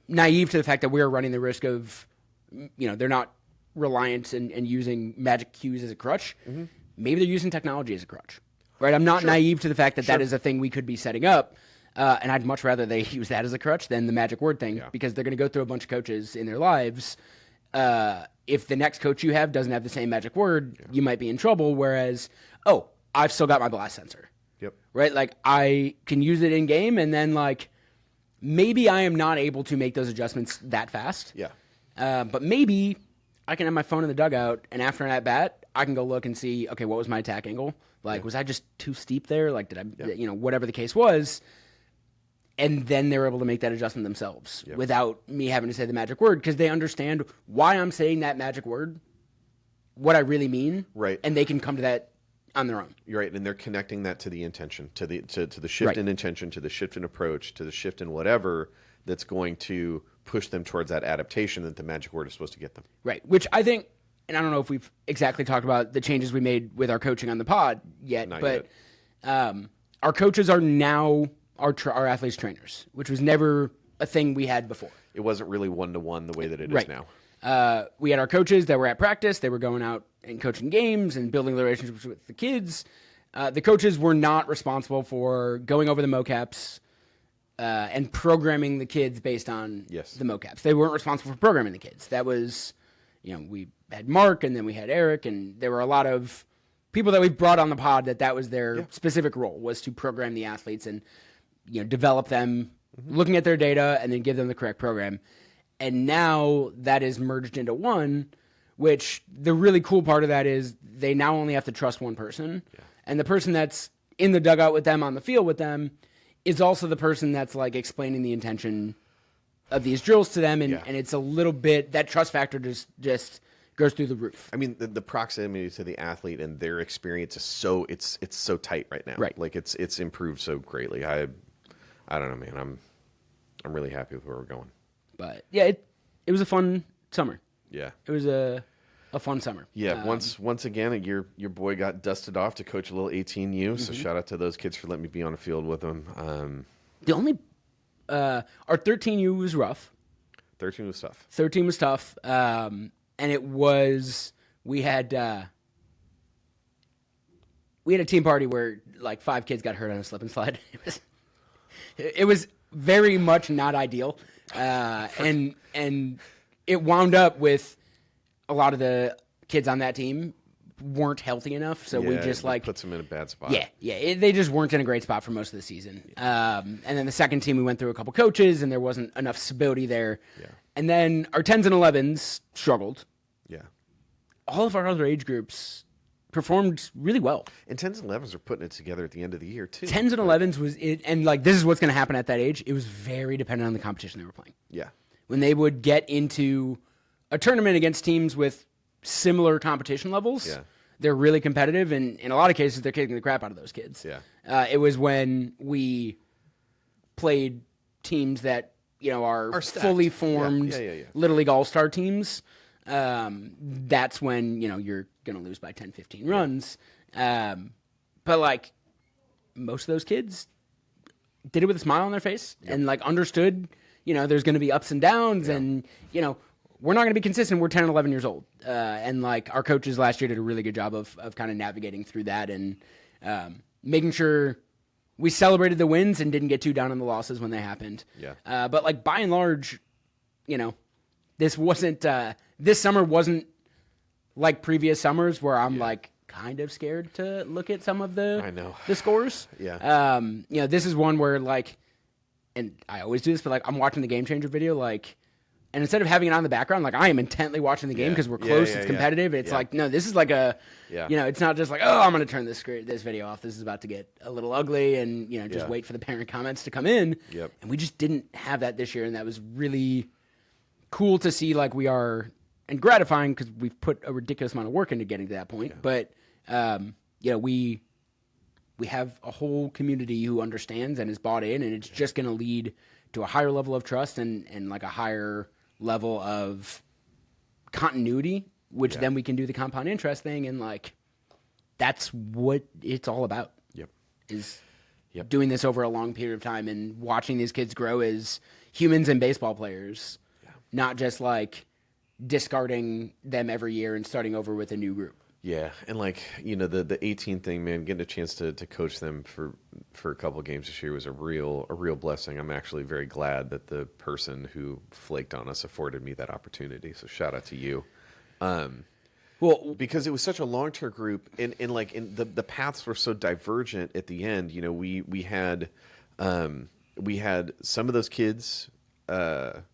naive to the fact that we're running the risk of, you know, they're not reliant and using magic cues as a crutch. Mm-hmm. Maybe they're using technology as a crutch. Right. I'm not naive to the fact that that is a thing we could be setting up. And I'd much rather they use that as a crutch than the magic word thing, because they're going to go through a bunch of coaches in their lives. If the next coach you have doesn't have the same magic word, you might be in trouble. Whereas, oh, I've still got my blast sensor. Yep. Right? Like, I can use it in game, and then, like, maybe I am not able to make those adjustments that fast. Yeah. But maybe I can have my phone in the dugout, and after an at-bat, I can go look and see, okay, what was my attack angle? Like, was I just too steep there? Like, did I, you know, whatever the case was. And then they're able to make that adjustment themselves without me having to say the magic word, because they understand why I'm saying that magic word, what I really mean, Right. And they can come to that on their own. You're right, and they're connecting that to the intention, to the shift in intention, to the shift in approach, to the shift in whatever that's going to push them towards that adaptation that the magic word is supposed to get them. Right. Which I think, and I don't know if we've exactly talked about the changes we made with our coaching on the pod yet, Not but yet. Our coaches are now our athletes trainers, which was never a thing we had before. It wasn't really one-to-one the way that it is Right. now. We had our coaches that were at practice. They were going out and coaching games and building relationships with the kids. The coaches were not responsible for going over the mocaps, and programming the kids based on Yes. the mocaps. They weren't responsible for programming the kids. That was, we had Mark, and then we had Eric, and there were a lot of people that we've brought on the pod that was their specific role, was to program the athletes and develop them, looking at their data, and then give them the correct program. And now that is merged into one, which the really cool part of that is they now only have to trust one person. Yeah. And the person that's in the dugout with them, on the field with them, is also the person that's like explaining the intention of these drills to them. And, and it's a little bit, that trust factor just goes through the roof. I mean, the proximity to the athlete and their experience is so, it's so tight right now. Right. Like it's improved so greatly. I don't know, man. I'm really happy with where we're going. But yeah, it was a fun summer. Yeah. It was a fun summer. Yeah. Once again, your boy got dusted off to coach a little 18U. So shout out to those kids for letting me be on the field with them. The only, our 13U was rough. 13 was tough. 13 was tough. And it was, we had a team party where like 5 kids got hurt on a slip and slide. It was very much not ideal. And it wound up with a lot of the kids on that team weren't healthy enough. So we just puts them in a bad spot. Yeah. They just weren't in a great spot for most of the season. And then the second team, we went through a couple coaches and there wasn't enough stability there. Yeah. And then our 10s and 11s struggled. Yeah. All of our other age groups performed really well. And 10s and 11s are putting it together at the end of the year too. 10s and 11s was it, and like this is what's going to happen at that age. It was very dependent on the competition they were playing. Yeah. When they would get into a tournament against teams with similar competition levels, they're really competitive, and in a lot of cases, they're kicking the crap out of those kids. Yeah. It was when we played teams that are fully formed Little League All-Star teams. That's when you're going to lose by 10, 15 runs. But like most of those kids did it with a smile on their face and like understood, there's going to be ups and downs and, we're not going to be consistent. We're 10 and 11 years old. And like our coaches last year did a really good job of kind of navigating through that and, making sure we celebrated the wins and didn't get too down on the losses when they happened. Yeah. But like by and large, this wasn't, this summer wasn't like previous summers where I'm like kind of scared to look at some of the scores. Yeah. This is one where like, and I always do this, but like I'm watching the Game Changer video, like, and instead of having it on in the background, like I am intently watching the game because we're close, it's competitive. It's like, no, this is like it's not just like, oh, I'm going to turn this video off. This is about to get a little ugly and, just wait for the parent comments to come in. Yep. And we just didn't have that this year. And that was really cool to see, like we are, and gratifying because we've put a ridiculous amount of work into getting to that point. Yeah. But, we have a whole community who understands and is bought in, and it's just going to lead to a higher level of trust and like a higher level of continuity, which then we can do the compound interest thing. And like, that's what it's all about. Is doing this over a long period of time and watching these kids grow as humans and baseball players, not just like discarding them every year and starting over with a new group. Yeah, and like the 18 thing, man, getting a chance to coach them for a couple of games this year was a real blessing. I'm actually very glad that the person who flaked on us afforded me that opportunity. So shout out to you. Well, because it was such a long-term group, and the paths were so divergent at the end. We had some of those kids are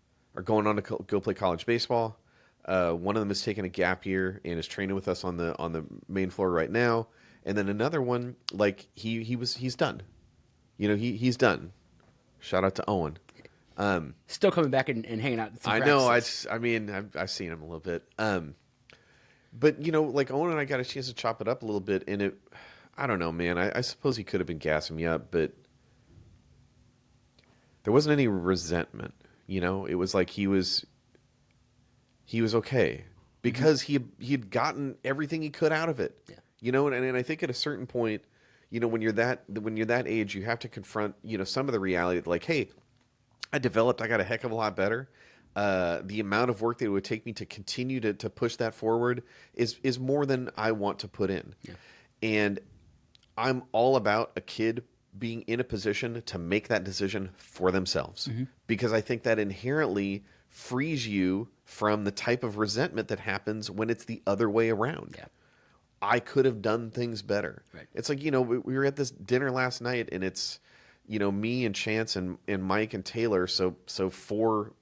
going on to go play college baseball. One of them is taking a gap year and is training with us on the main floor right now. And then another one, like he's done. He's done. Shout out to Owen. Still coming back and hanging out. I know. I've seen him a little bit. But like Owen and I got a chance to chop it up a little bit, and I don't know, man. I suppose he could have been gassing me up, but there wasn't any resentment. It was like he was okay because he had gotten everything he could out of it. Yeah. And I think at a certain point, when you're that age, you have to confront, some of the reality like, hey, I got a heck of a lot better. The amount of work that it would take me to continue to push that forward is more than I want to put in. Yeah. And I'm all about a kid being in a position to make that decision for themselves. Because I think that inherently frees you from the type of resentment that happens when it's the other way around. Yeah. I could have done things better. Right. It's like, we were at this dinner last night, and it's, me and Chance and Mike and Taylor. So four,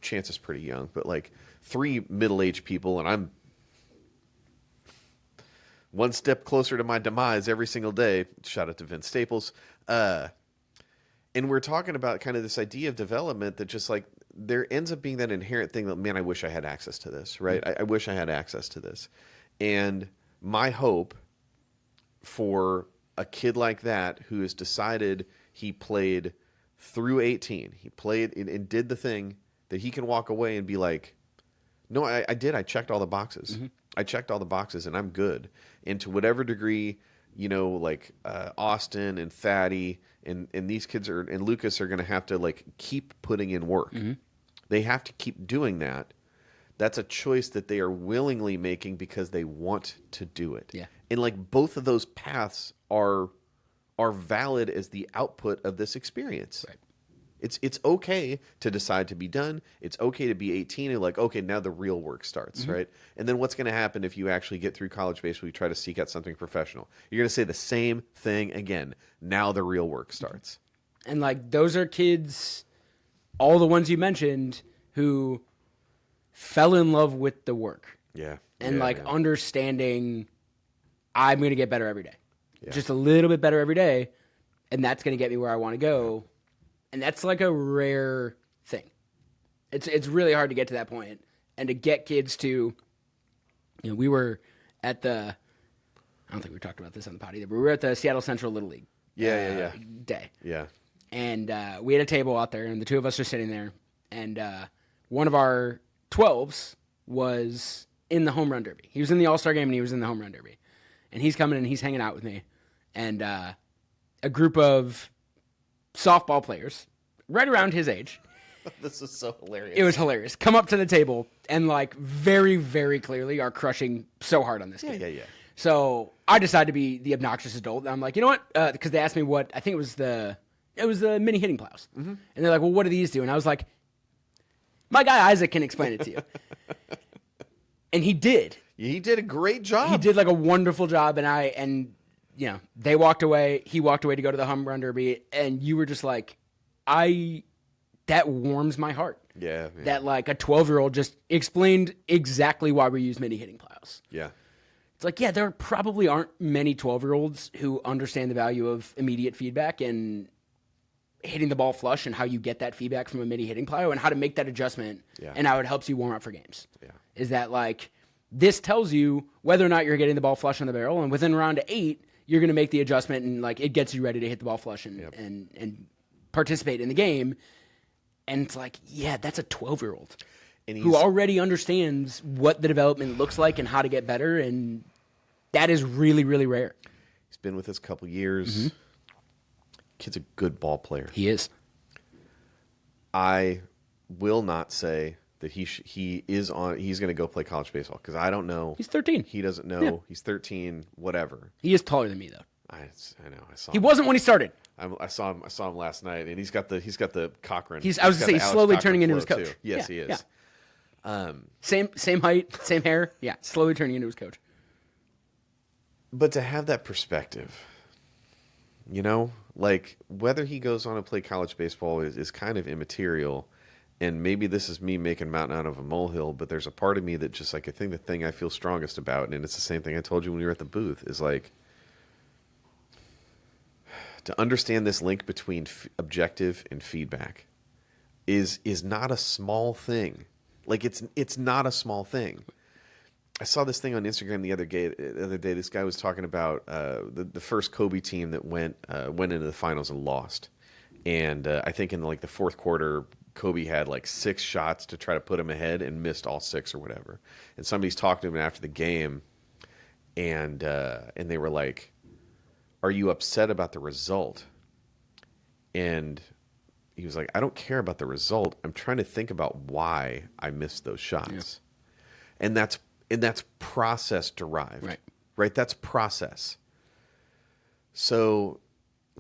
Chance is pretty young, but like 3 middle-aged people, and I'm one step closer to my demise every single day. Shout out to Vince Staples. And we're talking about kind of this idea of development that just like there ends up being that inherent thing that, man, I wish I had access to this, right? I wish I had access to this. And my hope for a kid like that who has decided he played through 18, he played and did the thing that he can walk away and be like, no, I did. I checked all the boxes. I checked all the boxes and I'm good. And to whatever degree, like Austin and Thaddy and these kids and Lucas are going to have to like keep putting in work. They have to keep doing that. That's a choice that they are willingly making because they want to do it. Yeah. And like both of those paths are valid as the output of this experience. Right. It's okay to decide to be done. It's okay to be 18 and like, okay, now the real work starts, right? And then what's going to happen if you actually get through college baseball, you try to seek out something professional? You're going to say the same thing again. Now the real work starts. And like those are kids, all the ones you mentioned, who fell in love with the work. Yeah. And Yeah. understanding I'm going to get better every day. Yeah. Just a little bit better every day. And that's going to get me where I want to go. And that's like a rare thing. It's really hard to get to that point. And to get kids to, we were at I don't think we talked about this on the pod either, but we were at the Seattle Central Little League day. Yeah. And we had a table out there, and the two of us are sitting there. And one of our 12s was in the home run derby. He was in the All-Star game, and he was in the home run derby. And he's coming and he's hanging out with me. And a group of softball players right around his age. This is so hilarious. It was hilarious. Come up to the table and like very, very clearly are crushing so hard on this kid. Yeah. So I decided to be the obnoxious adult. And I'm like, you know what? Because they asked me what, I think it was the mini hitting plows. And they're like, well, what do these do? And I was like, my guy Isaac can explain it to you. And he did. He did a great job. He did like a wonderful job. And they walked away. He walked away to go to the home run derby. And you were just like, that warms my heart. Yeah. That like a 12-year-old just explained exactly why we use mini hitting plows. Yeah. It's like, yeah, there probably aren't many 12-year-olds who understand the value of immediate feedback and hitting the ball flush and how you get that feedback from a mini hitting plow and how to make that adjustment and how it helps you warm up for games. Yeah. Is that like, this tells you whether or not you're getting the ball flush on the barrel, and within round 8, you're going to make the adjustment and like it gets you ready to hit the ball flush and participate in the game. And it's like, yeah, that's a 12-year-old who already understands what the development looks like and how to get better. And that is really, really rare. He's been with us a couple years. Kid's a good ball player. He is. I will not say that he's going to go play college baseball because I don't know. He's 13. He doesn't know. Yeah. He's 13, whatever. He is taller than me, though. I know. I saw He him. wasn't when he started. I saw him last night, and he's got the Cochran. I was going to say, he's slowly turning into his coach. Too. Yes, he is. Yeah. Same height, same hair. Yeah, slowly turning into his coach. But to have that perspective, like whether he goes on to play college baseball is kind of immaterial. And maybe this is me making a mountain out of a molehill, but there's a part of me that just like, I think the thing I feel strongest about, and it's the same thing I told you when we were at the booth, is like, to understand this link between objective and feedback is not a small thing. Like it's not a small thing. I saw this thing on Instagram the other day. This guy was talking about the first Kobe team that went into the finals and lost. And I think in like the fourth quarter, Kobe had like 6 shots to try to put him ahead and missed all 6 or whatever. And somebody's talking to him after the game, and they were like, "Are you upset about the result?" And he was like, "I don't care about the result. I'm trying to think about why I missed those shots." Yeah. And that's process derived. Right. Right? That's process. So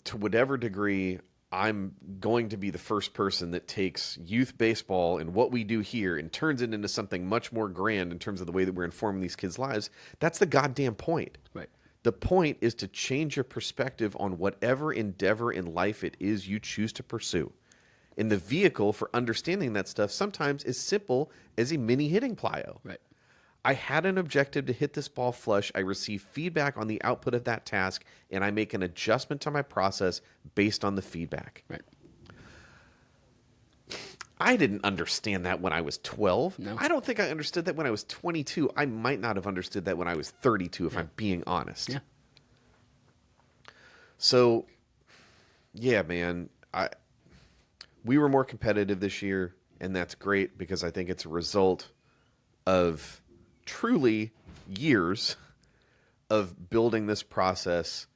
to whatever degree, I'm going to be the first person that takes youth baseball and what we do here and turns it into something much more grand in terms of the way that we're informing these kids' lives. That's the goddamn point. Right. The point is to change your perspective on whatever endeavor in life it is you choose to pursue. And the vehicle for understanding that stuff sometimes is simple as a mini hitting plyo. Right. I had an objective to hit this ball flush. I receive feedback on the output of that task, and I make an adjustment to my process based on the feedback. Right. I didn't understand that when I was 12. No. I don't think I understood that when I was 22. I might not have understood that when I was 32, if I'm being honest. Yeah. So, yeah, man, we were more competitive this year, and that's great because I think it's a result of truly years of building this process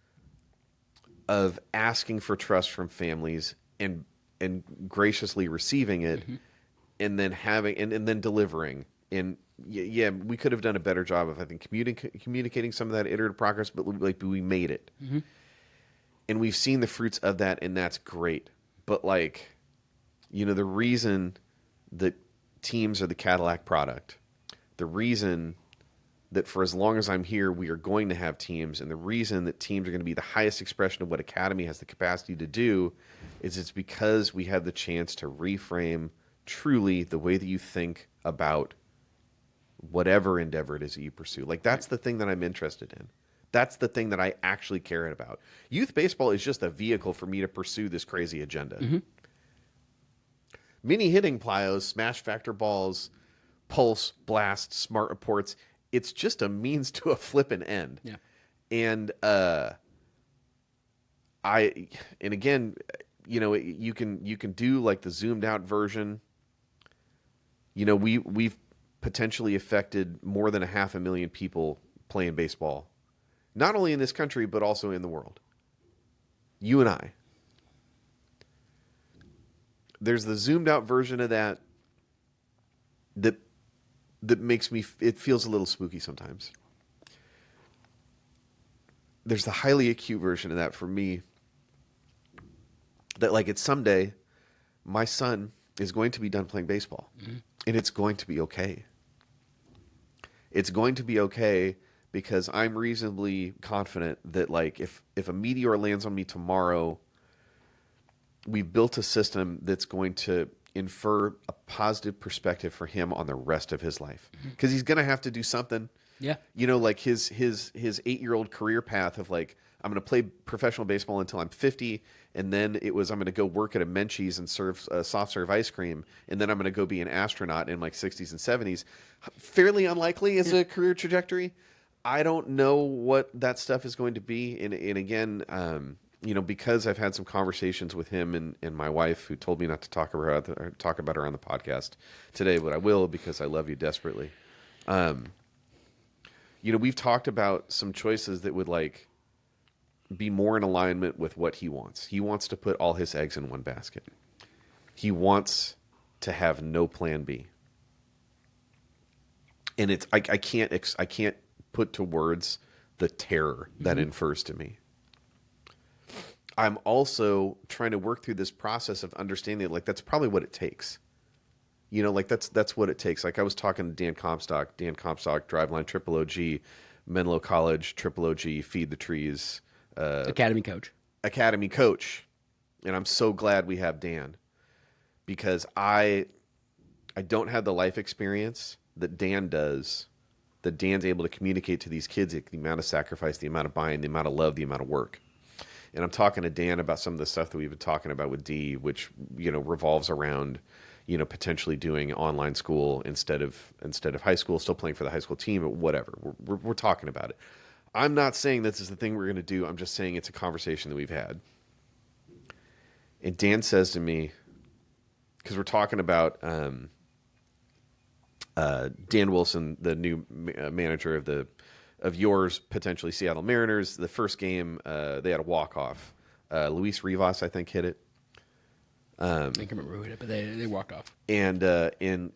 of asking for trust from families and graciously receiving it, and then having and then delivering. And yeah, we could have done a better job of, I think, communicating some of that iterative progress, but like we made it, and we've seen the fruits of that, and that's great. But like, you know, the reason that teams are the Cadillac product, the reason that for as long as I'm here, we are going to have teams, and the reason that teams are going to be the highest expression of what Academy has the capacity to do is it's because we have the chance to reframe truly the way that you think about whatever endeavor it is that you pursue. Like, that's the thing that I'm interested in. That's the thing that I actually care about. Youth baseball is just a vehicle for me to pursue this crazy agenda. Mini hitting plyos, smash factor balls, pulse, blast, smart reports, it's just a means to a flippin' end. Yeah. And again, you know, you can do like the zoomed out version. You know, we've potentially affected more than 500,000 people playing baseball, not only in this country but also in the world. You and I. There's the zoomed out version of that makes me, it feels a little spooky sometimes. There's the highly acute version of that for me, that like, it's someday my son is going to be done playing baseball, and it's going to be okay. It's going to be okay because I'm reasonably confident that like, if a meteor lands on me tomorrow, we've built a system that's going to infer a positive perspective for him on the rest of his life, because he's going to have to do something. Yeah. You know, like his 8-year-old career path of like, I'm going to play professional baseball until I'm 50. And then it was, I'm going to go work at a Menchie's and serve soft serve ice cream. And then I'm going to go be an astronaut in like 60s and 70s. Fairly unlikely as a career trajectory. I don't know what that stuff is going to be. And again, you know, because I've had some conversations with him and my wife, who told me not to talk about her on the podcast today, but I will because I love you desperately. You know, we've talked about some choices that would like be more in alignment with what he wants. He wants to put all his eggs in one basket. He wants to have no plan B. And it's I can't put to words the terror that infers to me. I'm also trying to work through this process of understanding like that's probably what it takes. You know, like that's what it takes. Like I was talking to Dan Comstock, Driveline, Triple OG, Menlo College, Triple OG, Feed the Trees. Academy coach. And I'm so glad we have Dan, because I don't have the life experience that Dan does, that Dan's able to communicate to these kids, the amount of sacrifice, the amount of buying, the amount of love, the amount of work. And I'm talking to Dan about some of the stuff that we've been talking about with D, which, you know, revolves around, you know, potentially doing online school instead of high school, still playing for the high school team, or whatever. We're talking about it. I'm not saying this is the thing we're going to do. I'm just saying it's a conversation that we've had. And Dan says to me, because we're talking about Dan Wilson, the new manager of yours, potentially Seattle Mariners. The first game, they had a walk-off. Luis Rivas, I think, hit it. I can't remember who hit it, but they walked off. And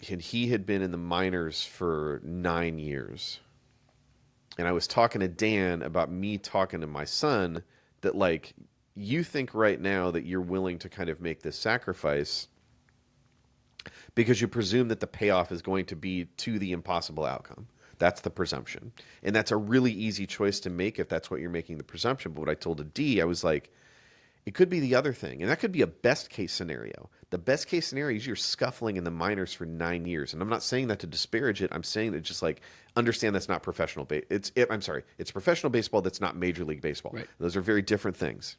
he had been in the minors for 9 years. And I was talking to Dan about me talking to my son that, like, you think right now that you're willing to kind of make this sacrifice because you presume that the payoff is going to be to the impossible outcome. That's the presumption. And that's a really easy choice to make if that's what you're making the presumption. But what I told a D, I was like, it could be the other thing. And that could be a best case scenario. The best case scenario is you're scuffling in the minors for 9 years. And I'm not saying that to disparage it. I'm saying that just like, understand that's not professional. It's professional baseball that's not Major League Baseball. Right. Those are very different things.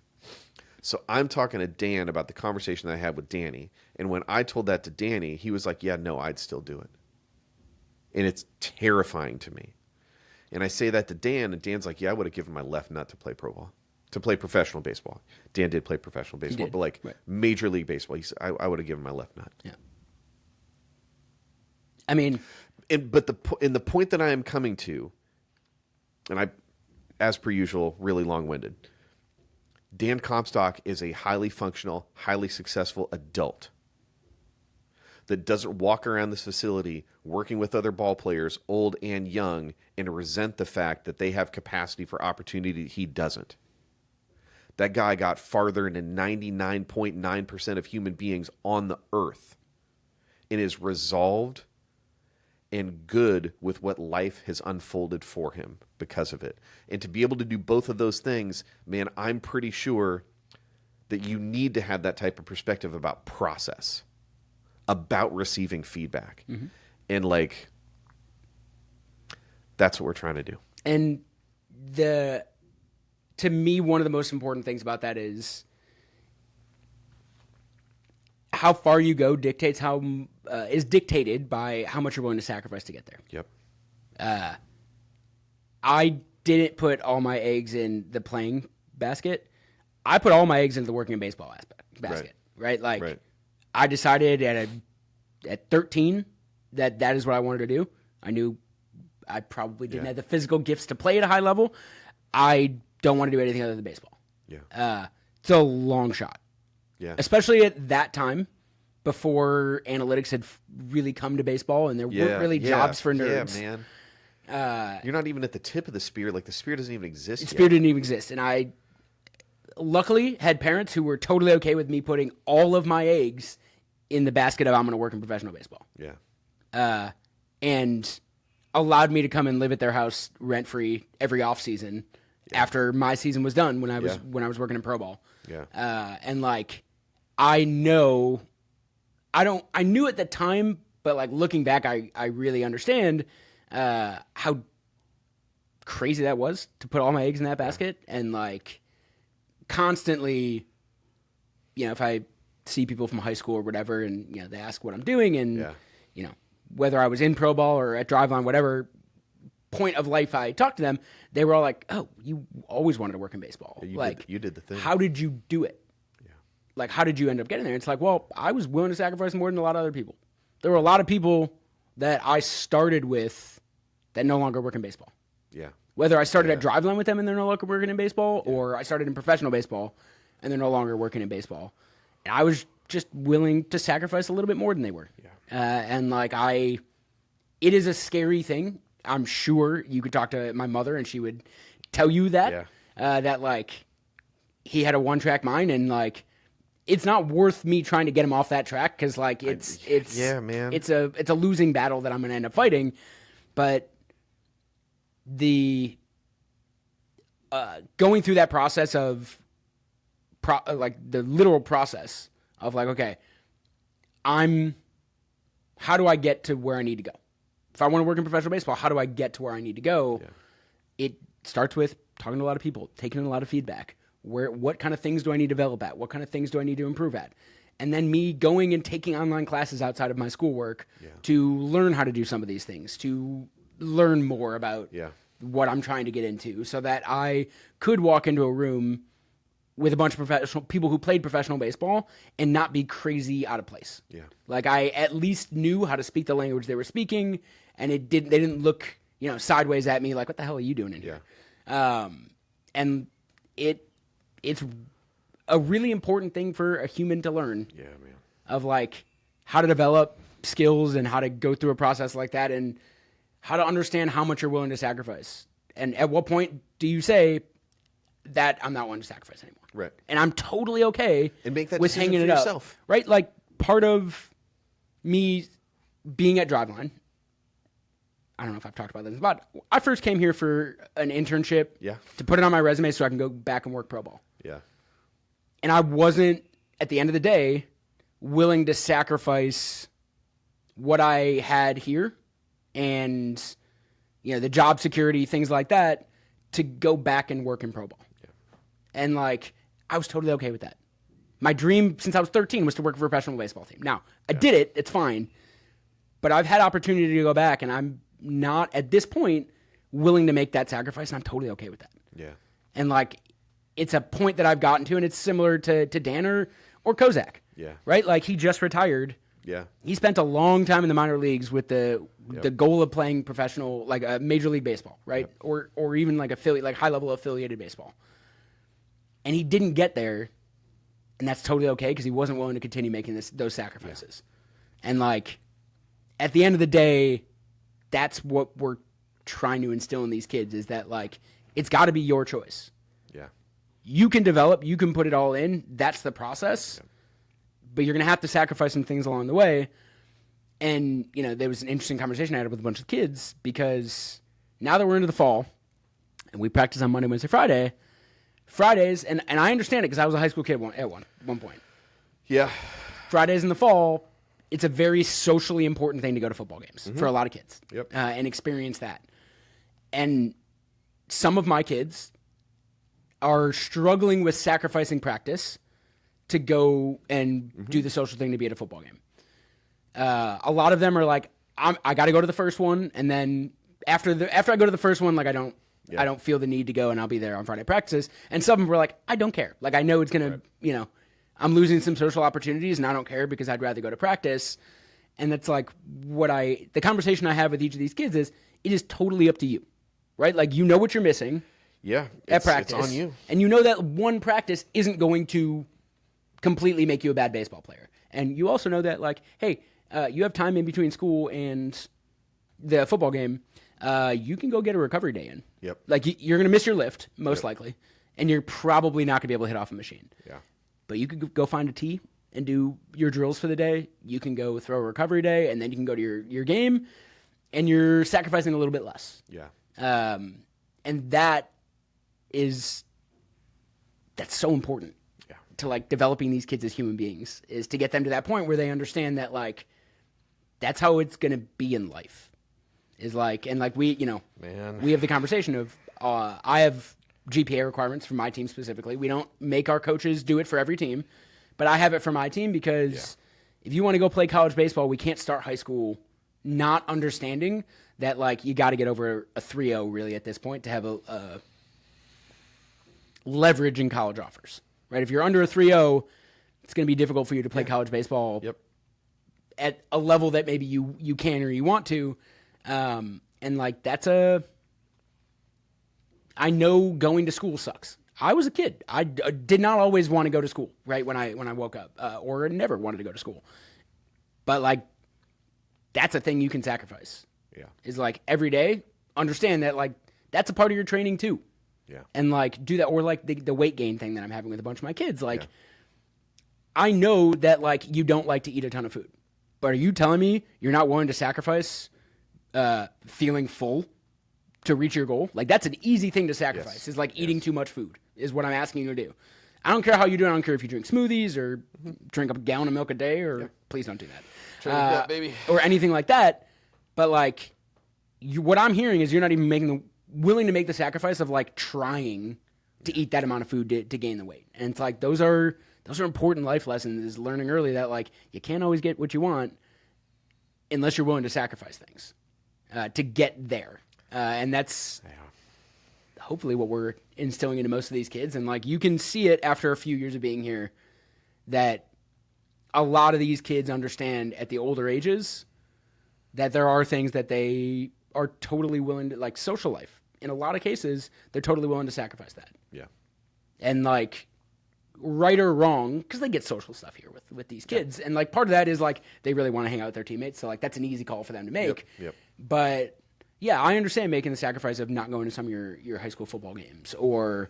So I'm talking to Dan about the conversation that I had with Danny. And when I told that to Danny, he was like, yeah, no, I'd still do it. And it's terrifying to me. And I say that to Dan, and Dan's like, yeah, I would have given my left nut to play pro ball, to play professional baseball. Dan did play professional baseball, but like Major League Baseball, he said, I would have given my left nut. Yeah. I mean, but the point that I am coming to, and I, as per usual, really long-winded, Dan Comstock is a highly functional, highly successful adult that doesn't walk around this facility working with other ball players, old and young, and resent the fact that they have capacity for opportunity he doesn't. That guy got farther than 99.9% of human beings on the earth and is resolved and good with what life has unfolded for him because of it. And to be able to do both of those things, man, I'm pretty sure that you need to have that type of perspective about process, about receiving feedback. Mm-hmm. And like, that's what we're trying to do. And to me, one of the most important things about that is how far you go is dictated by how much you're willing to sacrifice to get there. Yep. I didn't put all my eggs in the playing basket. I put all my eggs into the working in baseball basket. Right? Like, right. I decided at 13 that is what I wanted to do. I knew I probably didn't have the physical gifts to play at a high level. I don't want to do anything other than baseball. Yeah. It's a long shot. Yeah. Especially at that time, before analytics had really come to baseball, and there weren't really jobs for nerds. Yeah, man. You're not even at the tip of the spear. Like, the spear doesn't even exist yet. The spear didn't even exist. And I luckily had parents who were totally okay with me putting all of my eggs in the basket of I'm going to work in professional baseball. Yeah. And allowed me to come and live at their house rent-free every off season after my season was done when I was working in pro ball. Yeah. And like, I knew at the time, but like looking back, I really understand how crazy that was to put all my eggs in that basket. And like, constantly, if I see people from high school or whatever, and they ask what I'm doing, and whether I was in pro ball or at Driveline, whatever point of life I talked to them, they were all like, "Oh, you always wanted to work in baseball. You did the thing. How did you do it? Yeah. Like, how did you end up getting there?" It's like, well, I was willing to sacrifice more than a lot of other people. There were a lot of people that I started with that no longer work in baseball. Yeah. Whether I started at Driveline with them and they're no longer working in baseball, or I started in professional baseball and they're no longer working in baseball. And I was just willing to sacrifice a little bit more than they were. Yeah. And like, it is a scary thing. I'm sure you could talk to my mother and she would tell you that, that like, he had a one-track mind, and like, it's not worth me trying to get him off that track. Cause like, it's man, it's a losing battle that I'm going to end up fighting. But the, going through that process of like the literal process of like, okay, how do I get to where I need to go? If I want to work in professional baseball, how do I get to where I need to go? Yeah. It starts with talking to a lot of people, taking in a lot of feedback. What kind of things do I need to develop at? What kind of things do I need to improve at? And then me going and taking online classes outside of my schoolwork to learn how to do some of these things, to learn more about what I'm trying to get into, so that I could walk into a room with a bunch of professional people who played professional baseball and not be crazy out of place. Yeah. Like, I at least knew how to speak the language they were speaking, and they didn't look, sideways at me like, what the hell are you doing in here? And it's a really important thing for a human to learn. Yeah, man. Of like, how to develop skills and how to go through a process like that, and how to understand how much you're willing to sacrifice. And at what point do you say, that I'm not willing to sacrifice anymore. Right. And I'm totally okay And make that with decision hanging for it yourself. up. Right? Like, part of me being at Driveline, I don't know if I've talked about this, but I first came here for an internship to put it on my resume so I can go back and work pro ball. Yeah. And I wasn't, at the end of the day, willing to sacrifice what I had here and, you know, the job security, things like that, to go back and work in pro ball. Yeah. And, like, I was totally okay with that. My dream since I was 13 was to work for a professional baseball team. Now, I did it. It's fine. But I've had opportunity to go back, and I'm not, at this point, willing to make that sacrifice, and I'm totally okay with that. Yeah. And, like, it's a point that I've gotten to, and it's similar to Danner or Kozak. Yeah. Right? Like, he just retired. Yeah. He spent a long time in the minor leagues with the goal of playing professional, like a Major League Baseball, right? Yep. Or even like high-level affiliated baseball. And he didn't get there, and that's totally okay because he wasn't willing to continue making those sacrifices. Yeah. And, like, at the end of the day, that's what we're trying to instill in these kids is that, like, it's got to be your choice. Yeah. You can develop, you can put it all in. That's the process. Yeah. But you're going to have to sacrifice some things along the way. And, you know, there was an interesting conversation I had with a bunch of kids because now that we're into the fall and we practice on Monday, Wednesday, Fridays, and I understand it because I was a high school kid at one point. Yeah. Fridays in the fall, it's a very socially important thing to go to football games for a lot of kids. Yep. And experience that. And some of my kids are struggling with sacrificing practice to go and do the social thing to be at a football game. A lot of them are like, I got to go to the first one, and then after I go to the first one, like I don't feel the need to go, and I'll be there on Friday practices. And some of them were like, I don't care. Like I know it's gonna, you know, I'm losing some social opportunities, and I don't care because I'd rather go to practice. And that's like the conversation I have with each of these kids is, it is totally up to you, right? Like you know what you're missing. Yeah, at practice, it's on you, and you know that one practice isn't going to completely make you a bad baseball player. And you also know that, like, hey, you have time in between school and the football game. You can go get a recovery day in. Yep. Like, you're going to miss your lift, most likely, and you're probably not going to be able to hit off a machine. Yeah. But you could go find a tee and do your drills for the day. You can go throw a recovery day, and then you can go to your game, and you're sacrificing a little bit less. Yeah. And that's so important. To like developing these kids as human beings is to get them to that point where they understand that like that's how it's going to be in life is like, and like we, you know, we have the conversation of I have GPA requirements for my team specifically. We don't make our coaches do it for every team, but I have it for my team because if you want to go play college baseball, we can't start high school not understanding that like you got to get over a 3.0 really at this point to have a leverage in college offers. Right, if you're under a 3.0, it's going to be difficult for you to play college baseball at a level that maybe you can or you want to. And like I know going to school sucks. I was a kid. I did not always want to go to school. Right when I woke up, or never wanted to go to school. But like that's a thing you can sacrifice. Yeah, is like every day understand that like that's a part of your training too. Yeah. And like do that, or like the weight gain thing that I'm having with a bunch of my kids. Like, I know that like you don't like to eat a ton of food, but are you telling me you're not willing to sacrifice feeling full to reach your goal? Like that's an easy thing to sacrifice. Yes. Is like eating too much food is what I'm asking you to do. I don't care how you do it. I don't care if you drink smoothies or drink a gallon of milk a day, or please don't do that, baby, or anything like that. But like, what I'm hearing is you're not even willing to make the sacrifice of like trying to eat that amount of food to gain the weight. And it's like those are important life lessons, is learning early that like you can't always get what you want unless you're willing to sacrifice things to get there. And that's hopefully what we're instilling into most of these kids. And like you can see it after a few years of being here that a lot of these kids understand at the older ages that there are things that they are totally willing to, like social life. In a lot of cases, they're totally willing to sacrifice that. Yeah. And like, right or wrong, because they get social stuff here with these kids. And like, part of that is like, they really want to hang out with their teammates. So like, that's an easy call for them to make. Yep. But yeah, I understand making the sacrifice of not going to some of your high school football games or,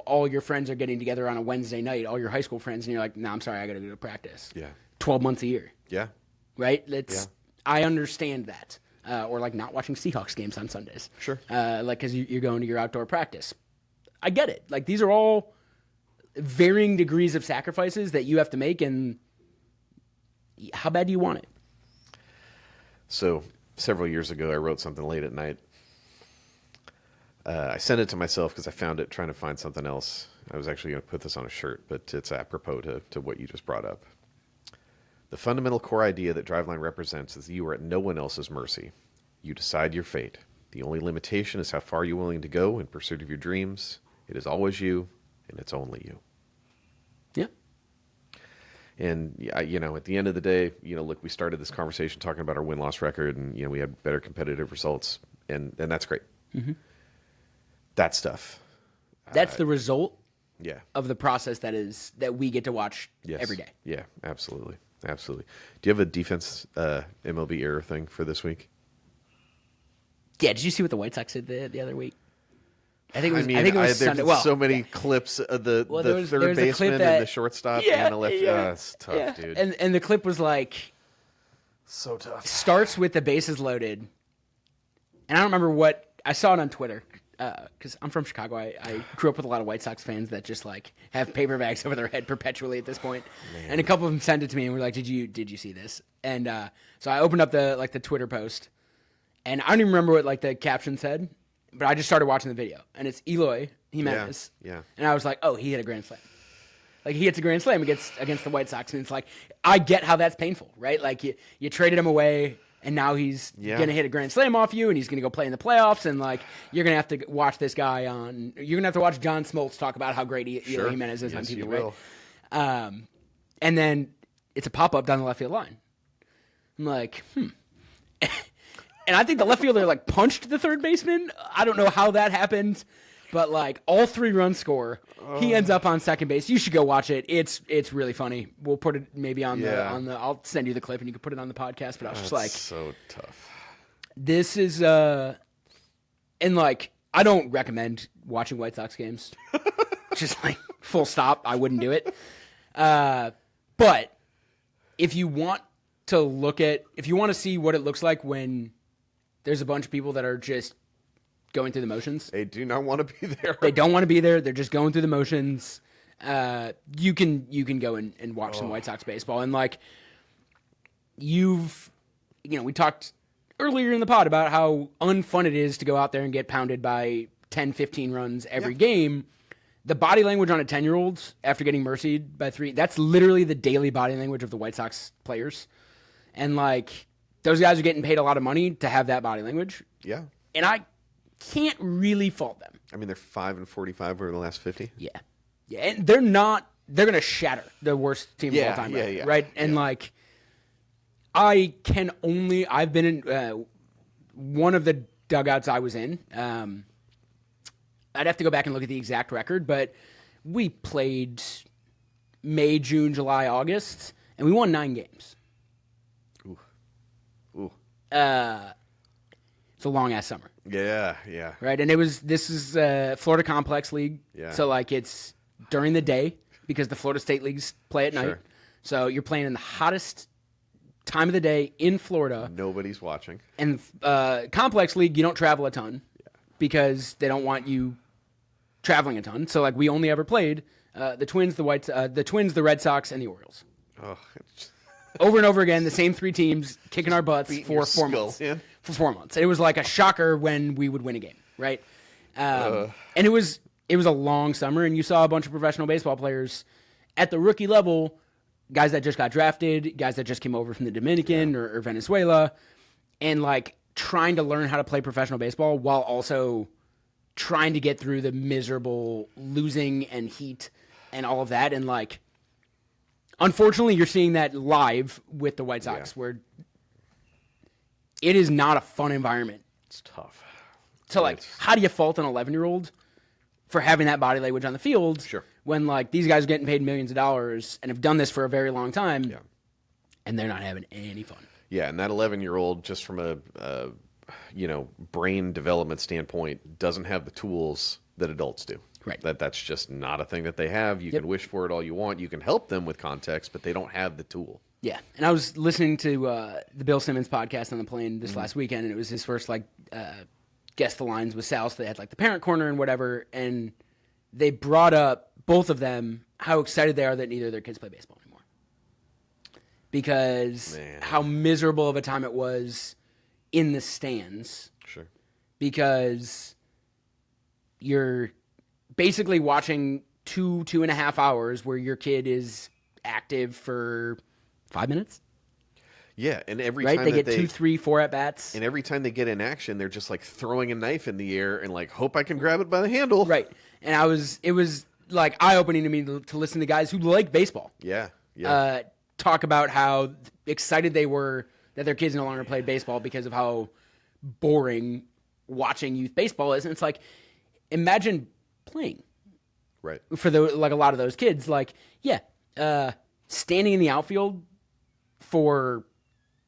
all your friends are getting together on a Wednesday night, all your high school friends, and you're like, no, I'm sorry, I got to go to practice. Yeah. 12 months a year. Yeah. Right? I understand that. Or like not watching Seahawks games on Sundays. Sure. Because you're going to your outdoor practice. I get it. Like these are all varying degrees of sacrifices that you have to make, and how bad do you want it? So several years ago, I wrote something late at night. I sent it to myself because I found it trying to find something else. I was actually going to put this on a shirt, but it's apropos to what you just brought up. The fundamental core idea that Driveline represents is that you are at no one else's mercy. You decide your fate. The only limitation is how far you're willing to go in pursuit of your dreams. It is always you, and it's only you. Yeah. And, at the end of the day, look, we started this conversation talking about our win-loss record, and, we had better competitive results, and that's great. Mm-hmm. That stuff. That's the result Yeah. of the process that we get to watch every day. Yeah, absolutely. Absolutely. Do you have a defense MLB error thing for this week? Yeah, did you see what the White Sox did the other week? I think it was Sunday. There's so many clips of the third baseman and the shortstop and the left. Yeah, it's tough, dude. And the clip was like, so tough. Starts with the bases loaded, and I don't remember what I saw it on Twitter because I'm from Chicago. I grew up with a lot of White Sox fans that just like have paper bags over their head perpetually at this point. Man. And a couple of them sent it to me and were like, "Did you see this?" And so I opened up the Twitter post, and I don't even remember what the caption said. But I just started watching the video, and it's Eloy Jimenez. Yeah. And I was like, oh, he hit a grand slam. Like, he hits a grand slam against the White Sox, and it's like, I get how that's painful, right? Like, you traded him away, and now he's going to hit a grand slam off you, and he's going to go play in the playoffs, and, like, you're going to have to watch this guy you're going to have to watch John Smoltz talk about how great Eloy Jimenez is on TV, right? And then it's a pop-up down the left field line. I'm like, And I think the left fielder punched the third baseman. I don't know how that happened, but all 3 runs score. He ends up on second base. You should go watch it. It's really funny. We'll put it maybe on the I'll send you the clip and you can put it on the podcast. But I was just like, so tough. This is and I don't recommend watching White Sox games. Just full stop. I wouldn't do it. But if you want to see what it looks like when there's a bunch of people that are just going through the motions. They do not want to be there. They don't want to be there. They're just going through the motions. You can go and watch some White Sox baseball. And we talked earlier in the pod about how unfun it is to go out there and get pounded by 10, 15 runs every game. The body language on a 10-year-old after getting mercied by 3, that's literally the daily body language of the White Sox players. And those guys are getting paid a lot of money to have that body language. Yeah. And I can't really fault them. I mean, they're 5-45 over the last 50. Yeah. Yeah. And they're going to shatter the worst team of all time. Right. And I've been in one of the dugouts I was in. I'd have to go back and look at the exact record, but we played May, June, July, August, and we won 9 games. Ooh. It's a long ass summer. Yeah. Right, and this is Florida Complex League. Yeah. So it's during the day because the Florida State leagues play at night. Sure. So you're playing in the hottest time of the day in Florida. Nobody's watching. And Complex League, you don't travel a ton because they don't want you traveling a ton. So we only ever played the Twins, the Red Sox, and the Orioles. Oh. Over and over again, the same 3 teams kicking our butts for 4 months. In. For 4 months. It was like a shocker when we would win a game, right? And it was a long summer, and you saw a bunch of professional baseball players at the rookie level, guys that just got drafted, guys that just came over from the Dominican or Venezuela, and trying to learn how to play professional baseball while also trying to get through the miserable losing and heat and all of that. And unfortunately, you're seeing that live with the White Sox, where it is not a fun environment. It's tough. So, how do you fault an 11-year-old for having that body language on the field when, these guys are getting paid millions of dollars and have done this for a very long time, and they're not having any fun? Yeah, and that 11-year-old, just from a brain development standpoint, doesn't have the tools that adults do. Right. That's just not a thing that they have. You can wish for it all you want. You can help them with context, but they don't have the tool. Yeah. And I was listening to the Bill Simmons podcast on the plane this last weekend, and it was his first guess the lines with Sal. So they had the parent corner and whatever, and they brought up, both of them, how excited they are that neither of their kids play baseball anymore. Because how miserable of a time it was in the stands. Sure. Because you're basically watching 2.5 hours where your kid is active for 5 minutes. Yeah, and every right? time They get 2, 3, 4 at bats. And every time they get in action, they're just throwing a knife in the air and hope I can grab it by the handle. Right. And it was eye opening to me to listen to guys who like baseball. Yeah. Talk about how excited they were that their kids no longer played baseball because of how boring watching youth baseball is. And it's imagine playing. Right. For a lot of those kids, standing in the outfield for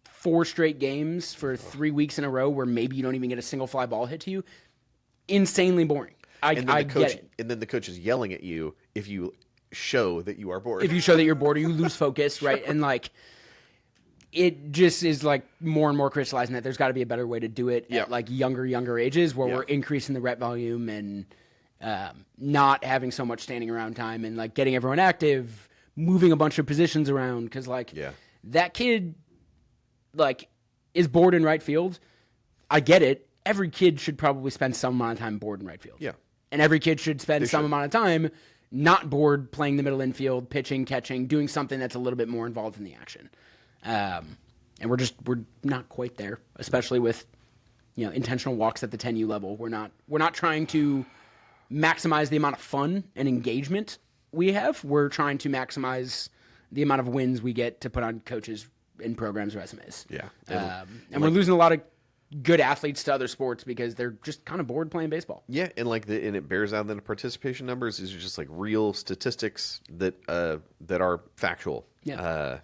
4 straight games for 3 weeks in a row where maybe you don't even get a single fly ball hit to you, insanely boring. I get it. And then the coach is yelling at you if you show that you are bored. If you show that you're bored or you lose focus, right? And it just is more and more crystallizing that there's got to be a better way to do it at younger ages where we're increasing the rep volume and not having so much standing around time and getting everyone active, moving a bunch of positions around because that kid is bored in right field. I get it. Every kid should probably spend some amount of time bored in right field. Yeah. And every kid should spend some amount of time not bored playing the middle infield, pitching, catching, doing something that's a little bit more involved in the action. And we're not quite there, especially with intentional walks at the 10U level. We're not trying to maximize the amount of fun and engagement we have. We're trying to maximize the amount of wins we get to put on coaches and programs' resumes. Yeah. And we're losing a lot of good athletes to other sports because they're just kind of bored playing baseball. Yeah, and and it bears out in the participation numbers. These are just real statistics that are factual. Yeah.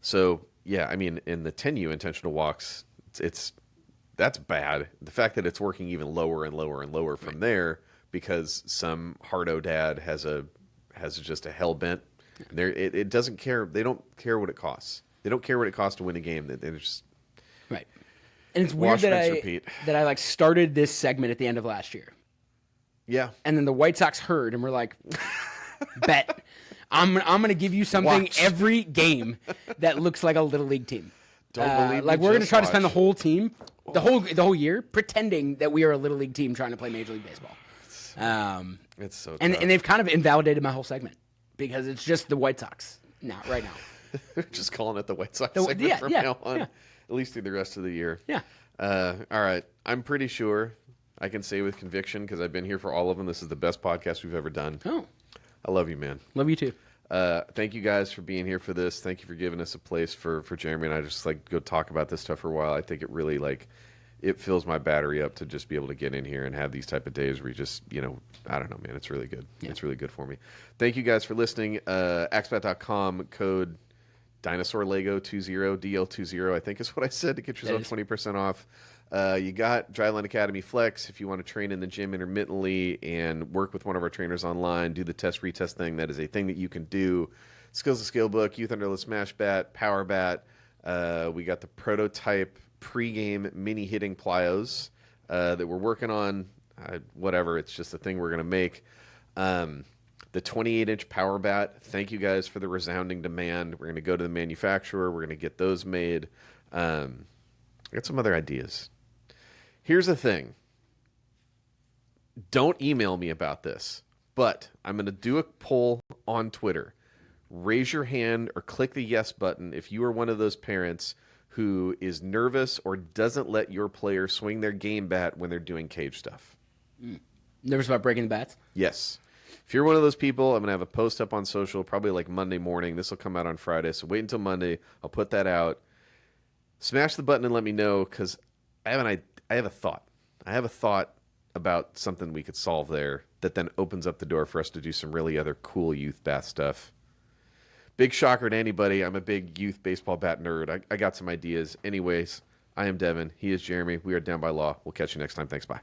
So yeah, I mean, in the 10U intentional walks, that's bad. The fact that it's working even lower and lower and lower from there because some hardo dad has just a hell bent. It doesn't care. They don't care what it costs. They don't care what it costs to win a game. They're just right. And it's weird that I started this segment at the end of last year. Yeah. And then the White Sox heard and were bet. I'm going to give you something every game that looks like a little league team. Don't believe me, we're going to try to spend the whole team, the whole year pretending that we are a little league team trying to play Major League Baseball. It's so tough. And they've kind of invalidated my whole segment because it's just the White Sox right now. Just calling it the White Sox segment from now on. Yeah. At least through the rest of the year. Yeah. All right. I'm pretty sure I can say with conviction, because I've been here for all of them, this is the best podcast we've ever done. Oh. I love you, man. Love you too. Thank you guys for being here for this. Thank you for giving us a place for Jeremy and I just go talk about this stuff for a while. I think it really it fills my battery up to just be able to get in here and have these type of days where you just, I don't know, man. It's really good. Yeah. It's really good for me. Thank you guys for listening. Axbat.com code Dinosaur Lego 20 DL20, I think is what I said, to get yourself 20% off. You got Driveline Academy Flex if you want to train in the gym intermittently and work with one of our trainers online, do the test retest thing. That is a thing that you can do. Skills to Scale book, Youth Underlift Smash Bat, Power Bat. We got the prototype pregame mini hitting plyos that we're working on. Whatever, it's just a thing we're going to make. The 28-inch power bat, thank you guys for the resounding demand. We're going to go to the manufacturer. We're going to get those made. I got some other ideas. Here's the thing. Don't email me about this, but I'm going to do a poll on Twitter. Raise your hand or click the yes button if you are one of those parents who is nervous or doesn't let your player swing their game bat when they're doing cage stuff. Nervous about breaking the bats? Yes. If you're one of those people, I'm going to have a post up on social probably Monday morning. This will come out on Friday, so wait until Monday. I'll put that out. Smash the button and let me know, because I have a thought. I have a thought about something we could solve there that then opens up the door for us to do some really other cool youth bat stuff. Big shocker to anybody, I'm a big youth baseball bat nerd. I got some ideas. Anyways, I am Devin. He is Jeremy. We are Down by Law. We'll catch you next time. Thanks. Bye.